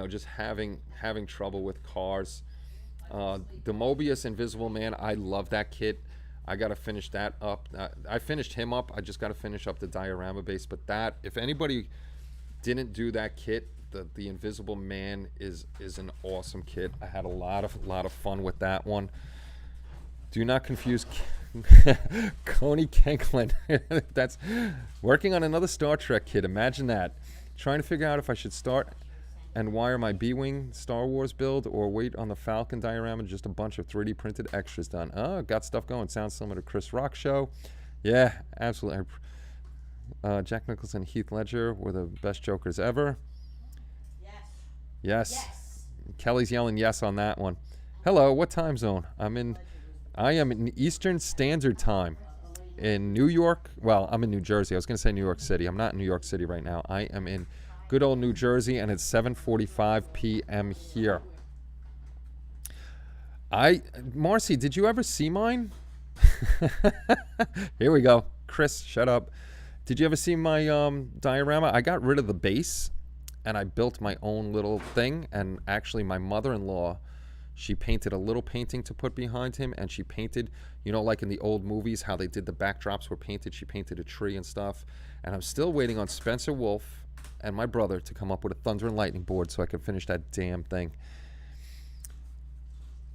just having trouble with cars. The Mobius Invisible Man, I love that kit. I got to finish that up. I finished him up. I just got to finish up the diorama base. But that, if anybody didn't do that kit, the Invisible Man is an awesome kit. I had a lot of fun with that one. Do not confuse Coney Kenklin. That's working on another Star Trek kit. Imagine that. Trying to figure out if I should start and wire my B-Wing Star Wars build or wait on the Falcon diorama. Just a bunch of 3D printed extras done. Oh, got stuff going. Sounds similar to Chris Rock show. Yeah, absolutely. Jack Nicholson and Heath Ledger were the best Jokers ever. Yes. Kelly's yelling yes on that one. Hello, what time zone? I am in Eastern Standard Time in New York. Well, I'm in New Jersey. I was going to say New York City. I'm not in New York City right now. I am in good old New Jersey, and it's 7:45 p.m. here. Marcy, did you ever see mine? Here we go. Chris, shut up. Did you ever see my diorama? I got rid of the base, and I built my own little thing, and actually my mother-in-law, she painted a little painting to put behind him, and she painted, like in the old movies, how they did the backdrops were painted. She painted a tree and stuff. And I'm still waiting on Spencer Wolf and my brother to come up with a Thunder and Lightning board so I can finish that damn thing.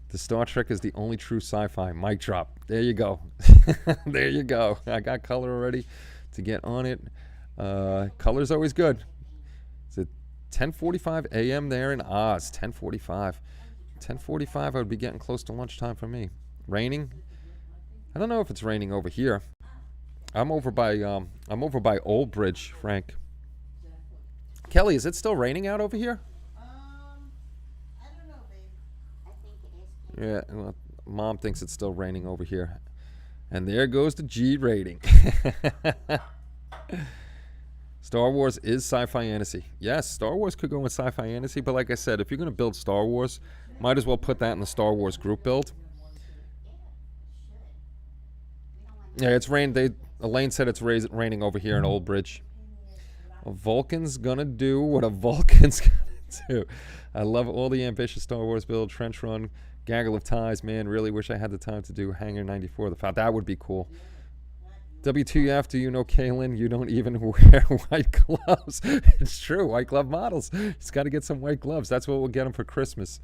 The Star Trek is the only true sci-fi. Mic drop. There you go. There you go. I got color already to get on it. Color's always good. It's at 10:45 a.m. there in Oz. 10:45. 10:45, I would be getting close to lunchtime for me. Raining? I don't know if it's raining over here. I'm over by Old Bridge, Frank. Kelly, is it still raining out over here? I don't know, babe. I think it is. Yeah, well, Mom thinks it's still raining over here. And there goes the G rating. Star Wars is sci-fi fantasy. Yes, Star Wars could go in sci-fi fantasy, but like I said, if you're going to build Star Wars, might as well put that in the Star Wars group build. Yeah, it's rained. Elaine said it's raining over here in Old Bridge. A Vulcan's gonna do what a Vulcan's gonna do. I love all the ambitious Star Wars build, trench run, gaggle of ties. Man, really wish I had the time to do Hangar 94. That would be cool. WTF, do you know Kaylin? You don't even wear white gloves. It's true, white glove models. He's got to get some white gloves. That's what we'll get him for Christmas.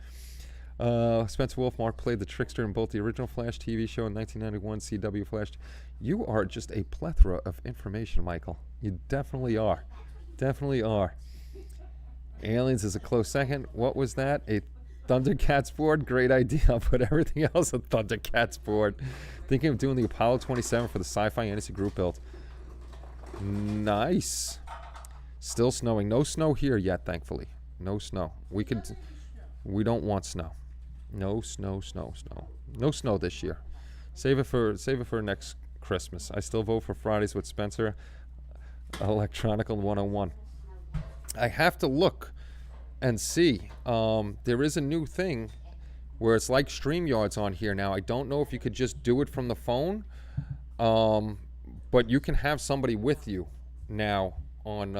Spencer Wolfmark played the trickster in both the original Flash TV show in 1991, CW Flash. You are just a plethora of information, Michael. You definitely are. Definitely are. Aliens is a close second. What was that? A Thundercats board? Great idea. I'll put everything else on Thundercats board. Thinking of doing the Apollo 27 for the Sci-Fi Fantasy group build. Nice. Still snowing. No snow here yet, thankfully. No snow. We don't want snow. No snow. No snow this year. Save it for next Christmas. I still vote for Fridays with Spencer. Electronical 101. I have to look and see. There is a new thing where it's like StreamYard's on here now. I don't know if you could just do it from the phone, but you can have somebody with you now on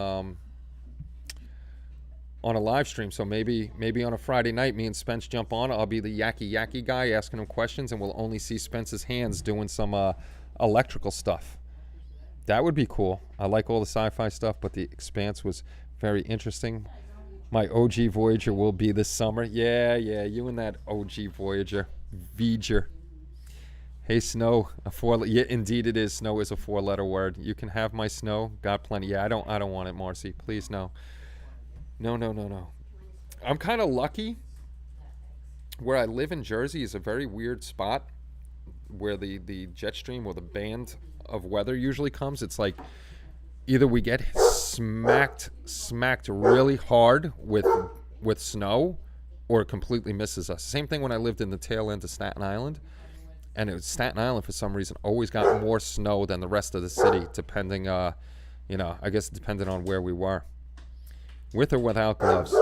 a live stream. So maybe on a Friday night, me and Spence jump on. I'll be the yakky guy asking him questions, and we'll only see Spence's hands doing some electrical stuff. That would be cool. I like all the sci-fi stuff, but the Expanse was very interesting. My OG Voyager will be this summer. Yeah, you and that OG Voyager. Voyager. Hey, Snow. Yeah, indeed it is. Snow is a 4-letter word. You can have my Snow. Got plenty. Yeah, I don't want it, Marcy. Please, no. No. I'm kind of lucky. Where I live in Jersey is a very weird spot where the jet stream or the band of weather usually comes. It's like either we get smacked really hard with snow, or it completely misses us. Same thing when I lived in the tail end of Staten Island, and it was Staten Island for some reason always got more snow than the rest of the city, depending, I guess it depended on where we were. With or without gloves.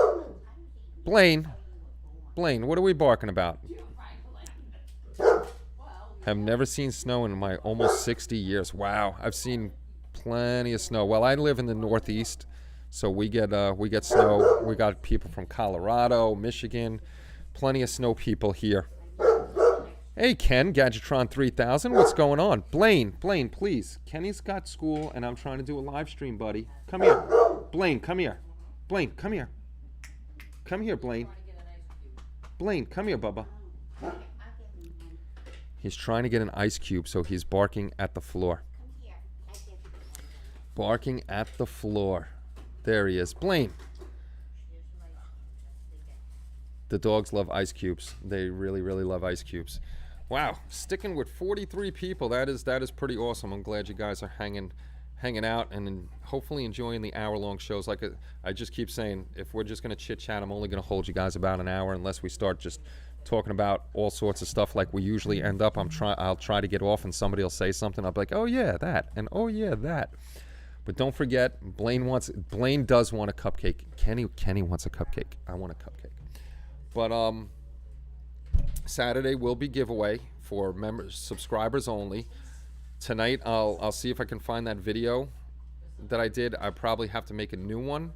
Blaine, what are we barking about? Have never seen snow in my almost 60 years. Wow, I've seen plenty of snow. Well, I live in the Northeast, so we get snow. We got people from Colorado, Michigan, plenty of snow people here. Hey, Ken, Gadgetron 3000, what's going on? Blaine, please. Kenny's got school, and I'm trying to do a live stream, buddy. Come here. Blaine, come here. Blaine, come here. Come here, Blaine. Blaine, come here, Bubba. He's trying to get an ice cube, so he's barking at the floor. Barking at the floor. There he is. Blaine. The dogs love ice cubes. They really, really love ice cubes. Wow, sticking with 43 people. That is pretty awesome. I'm glad you guys are hanging out and hopefully enjoying the hour-long shows. Like I just keep saying, if we're just going to chit-chat, I'm only going to hold you guys about an hour unless we start just talking about all sorts of stuff like we usually end up. I'll try to get off and somebody will say something. I'll be like, oh yeah, that, and oh yeah, that. But don't forget, Blaine does want a cupcake. Kenny wants a cupcake. I want a cupcake. But Saturday will be giveaway for subscribers only. Tonight I'll see if I can find that video that I did. I probably have to make a new one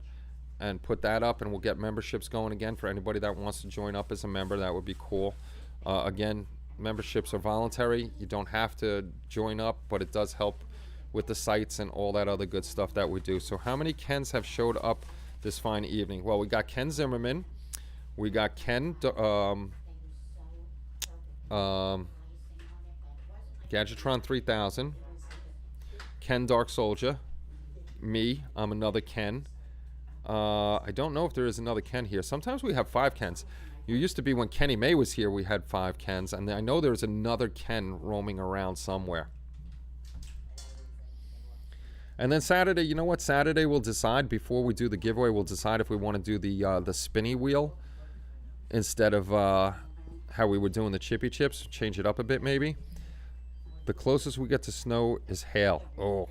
and put that up, and we'll get memberships going again for anybody that wants to join up as a member. That would be cool. Again, memberships are voluntary. You don't have to join up, but it does help with the sites and all that other good stuff that we do. So how many Kens have showed up this fine evening? Well, we got Ken Zimmerman. We got Ken Gadgetron 3000, Ken Dark Soldier, me, I'm another Ken. I don't know if there is another Ken here. Sometimes we have 5 Kens. You used to be when Kenny May was here, we had 5 Kens, and I know there's another Ken roaming around somewhere. And then Saturday, you know what? Saturday we'll decide, before we do the giveaway, we'll decide if we want to do the spinny wheel instead of how we were doing the chippy chips. Change it up a bit maybe. The closest we get to snow is hail. Oh,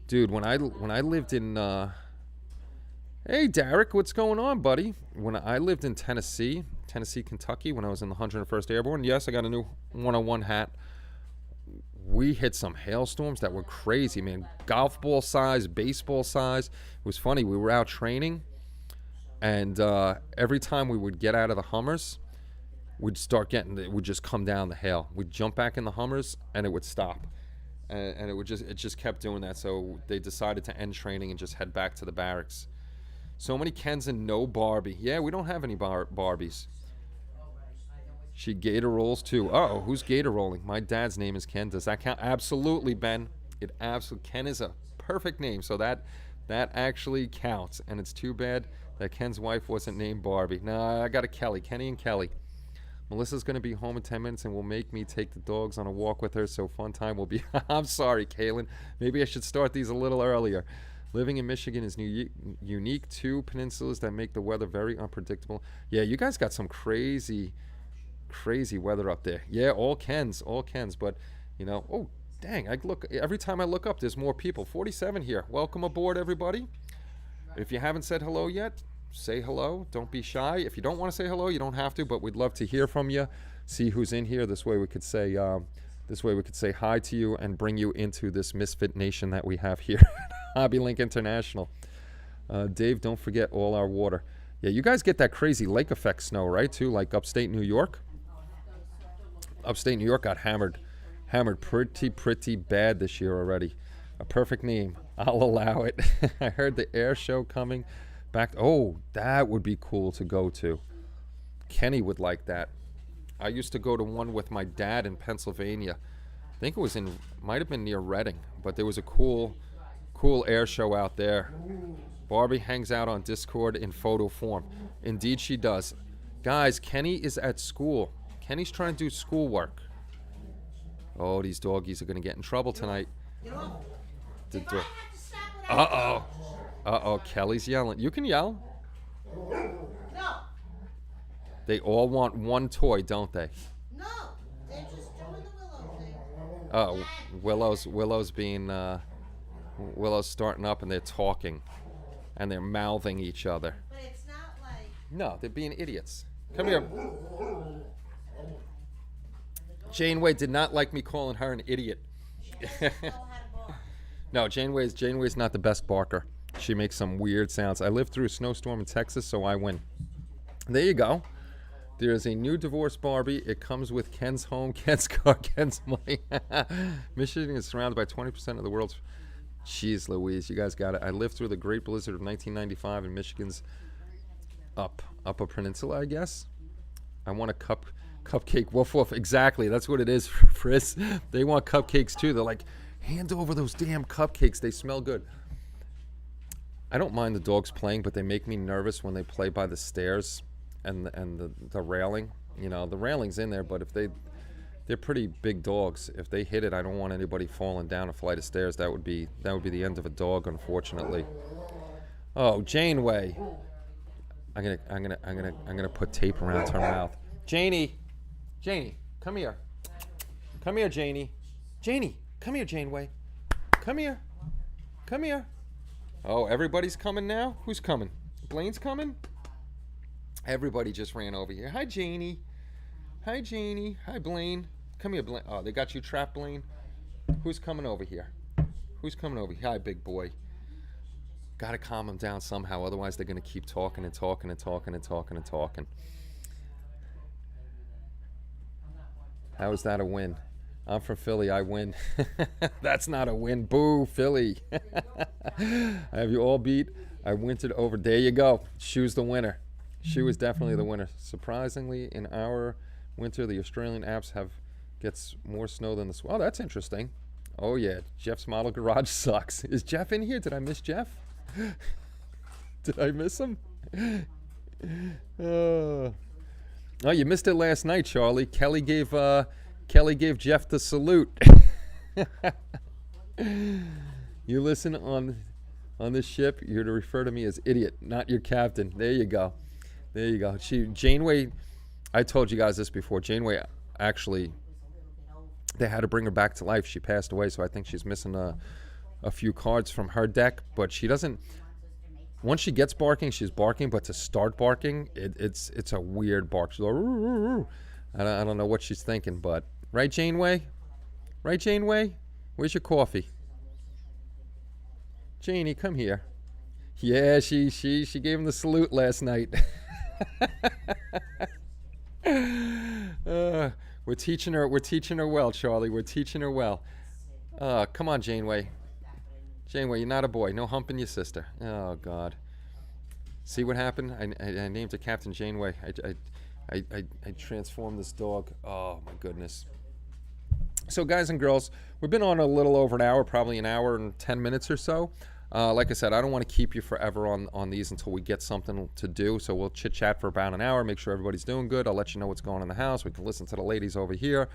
dude, when I lived in hey Derek, what's going on, buddy? When I lived in Tennessee, Kentucky, when I was in the 101st Airborne, yes, I got a new 101 hat. We hit some hailstorms that were crazy, man. Golf ball size, baseball size. It was funny. We were out training, and every time we would get out of the Hummers, it would just come down the hail. We'd jump back in the Hummers, and it would stop. And it just kept doing that. So they decided to end training and just head back to the barracks. So many Kens and no Barbie. Yeah, we don't have any Barbies. She gator rolls too. Uh-oh, who's gator rolling? My dad's name is Ken. Does that count? Absolutely, Ben. It absolutely. Ken is a perfect name, so that actually counts. And it's too bad that Ken's wife wasn't named Barbie. No, I got a Kelly. Kenny and Kelly. Melissa's going to be home in 10 minutes and will make me take the dogs on a walk with her, so fun time will be... I'm sorry, Kaylin. Maybe I should start these a little earlier. Living in Michigan is unique. 2 peninsulas that make the weather very unpredictable. Yeah, you guys got some crazy weather up there. Yeah, all Kens. But, you know, oh, dang, every time I look up, there's more people. 47 here. Welcome aboard, everybody. If you haven't said hello yet, say hello. Don't be shy. If you don't want to say hello, you don't have to, but we'd love to hear from you, see who's in here. This way we could say hi to you and bring you into this misfit nation that we have here at HobbyLink International. Dave, don't forget all our water. Yeah, you guys get that crazy lake effect snow, right, too, like upstate New York? Upstate New York got hammered pretty bad this year already. A perfect name. I'll allow it. I heard the air show coming back. Oh, that would be cool to go to. Kenny would like that. I used to go to one with my dad in Pennsylvania. I think it was might have been near Reading, but there was a cool air show out there. Barbie hangs out on Discord in photo form. Indeed she does. Guys, Kenny is at school. Kenny's trying to do schoolwork. Oh, these doggies are going to get in trouble tonight. Uh-oh, Kelly's yelling. You can yell. No. They all want one toy, don't they? No. They're just doing the Willow thing. Oh, Willow's being, Willow's starting up and they're talking. And they're mouthing each other. But it's not like... No, they're being idiots. Come here. Janeway did not like me calling her an idiot. She doesn't know how to bark. No, Janeway's not the best barker. She makes some weird sounds. I lived through a snowstorm in Texas, so I win. There you go. There is a new divorce Barbie. It comes with Ken's home, Ken's car, Ken's money. Michigan is surrounded by 20% of the world's... Jeez Louise, you guys got it. I lived through the Great Blizzard of 1995 in Michigan's Upper Peninsula, I guess. I want a cupcake. Woof woof. Exactly. That's what it is, Friss. They want cupcakes too. They're like, hand over those damn cupcakes. They smell good. I don't mind the dogs playing, but they make me nervous when they play by the stairs and the railing. You know, the railing's in there, but if they're pretty big dogs. If they hit it, I don't want anybody falling down a flight of stairs. That would be the end of a dog, unfortunately. Oh, Janeway. I'm gonna put tape around her mouth. Janie, come here. Come here, Janie. Janie, come here, Janeway. Come here. Oh, everybody's coming now? Who's coming? Blaine's coming? Everybody just ran over here. Hi, Janie. Hi, Blaine. Come here, Blaine. Oh, they got you trapped, Blaine? Who's coming over here? Hi, big boy. Gotta calm them down somehow, otherwise they're gonna keep talking and talking. How is that a win? I'm from Philly, I win. That's not a win. Boo, Philly. I have you all beat. I wintered over. There you go. Shoe's the winner. Shoe is definitely the winner. Surprisingly, in our winter, the Australian Alps gets more snow than the... Oh, that's interesting. Oh, yeah. Jeff's model garage sucks. Is Jeff in here? Did I miss Jeff? Did I miss him? Oh, you missed it last night, Charlie. Kelly gave Jeff the salute. You listen on this ship, you're to refer to me as idiot, not your captain. There you go. Janeway, I told you guys this before. Janeway, actually, they had to bring her back to life. She passed away, so I think she's missing a few cards from her deck. But she doesn't. Once she gets barking, she's barking. But to start barking, it's a weird bark. She's like, "Roo, roo, roo." I don't know what she's thinking, but right, Janeway? Where's your coffee? Janie, come here. Yeah, she gave him the salute last night. We're teaching her well, Charlie. We're teaching her well. Come on, Janeway. Janeway, you're not a boy. No humping your sister. Oh God. See what happened? I named her Captain Janeway. I transformed this dog. Oh my goodness. So guys and girls, we've been on a little over an hour, probably an hour and 10 minutes or so. Like I said, I don't want to keep you forever on these until we get something to do. So we'll chit chat for about an hour, make sure everybody's doing good. I'll let you know what's going on in the house. We can listen to the ladies over here.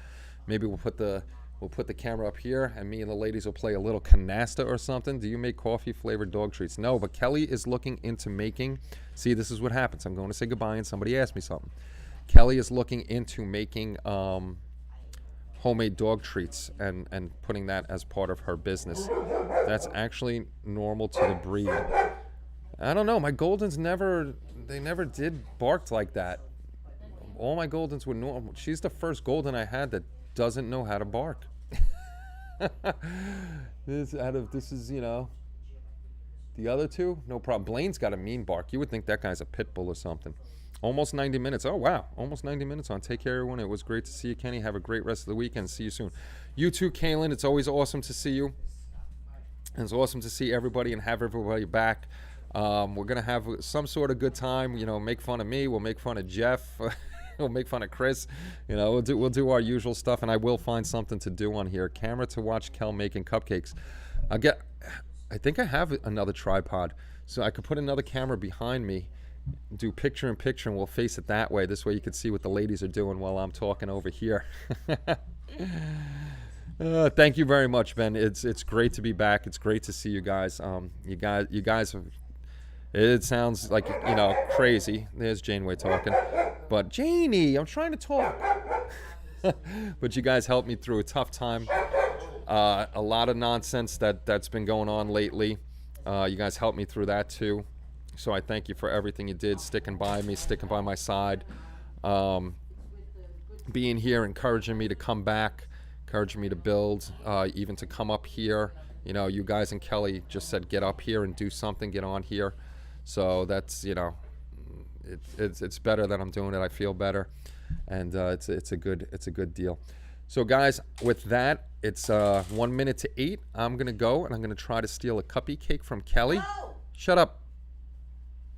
Maybe we'll put the camera up here, and me and the ladies will play a little canasta or something. Do you make coffee flavored dog treats? No, but Kelly is looking into making. See, this is what happens. I'm going to say goodbye, and somebody asked me something. Kelly is looking into making homemade dog treats and putting that as part of her business. That's actually normal to the breed. I don't know. My Goldens never did barked like that. All my Goldens were normal. She's the first Golden I had that doesn't know how to bark. This is, you know, the other two, no problem. Blaine's got a mean bark. You would think that guy's a pit bull or something. Almost 90 minutes. Oh, wow. Almost 90 minutes on. Take care, everyone. It was great to see you, Kenny. Have a great rest of the weekend. See you soon. You too, Kaylin. It's always awesome to see you. And it's awesome to see everybody and have everybody back. We're going to have some sort of good time. You know, make fun of me. We'll make fun of Jeff. We'll make fun of Chris. You know, we'll do our usual stuff, and I will find something to do on here. Camera to watch Kel making cupcakes. I think I have another tripod, so I could put another camera behind me, do picture in picture, and we'll face it that way. This way you can see what the ladies are doing while I'm talking over here. Thank you very much, Ben. It's great to be back. It's great to see you guys. You guys have, it sounds like, you know, crazy. There's Janeway talking. But Janie, I'm trying to talk. But you guys helped me through a tough time. A lot of nonsense that's been going on lately. You guys helped me through that too. So I thank you for everything you did, sticking by me, sticking by my side, being here, encouraging me to come back, encouraging me to build, even to come up here. You know, you guys and Kelly just said, get up here and do something, get on here. So that's, you know, it's better that I'm doing it. I feel better, and it's a good deal. So guys, with that, it's 1 minute to 8. I'm gonna go and I'm gonna try to steal a cuppy cake from Kelly. No! Shut up.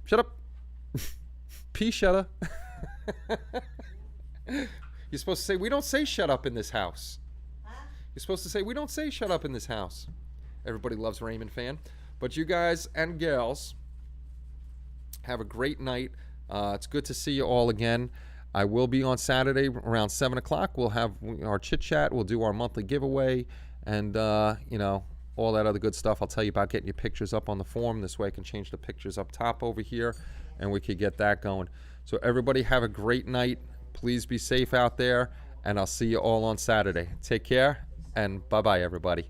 Shut up. Pea shut up. You're supposed to say, we don't say shut up in this house. Huh? You're supposed to say, we don't say shut up in this house. Everybody loves Raymond fan. But you guys and gals, have a great night. It's good to see you all again. I will be on Saturday around 7 o'clock. We'll have our chit chat. We'll do our monthly giveaway and, you know, all that other good stuff. I'll tell you about getting your pictures up on the form. This way I can change the pictures up top over here, and we could get that going. So everybody have a great night. Please be safe out there, and I'll see you all on Saturday. Take care, and bye-bye, everybody.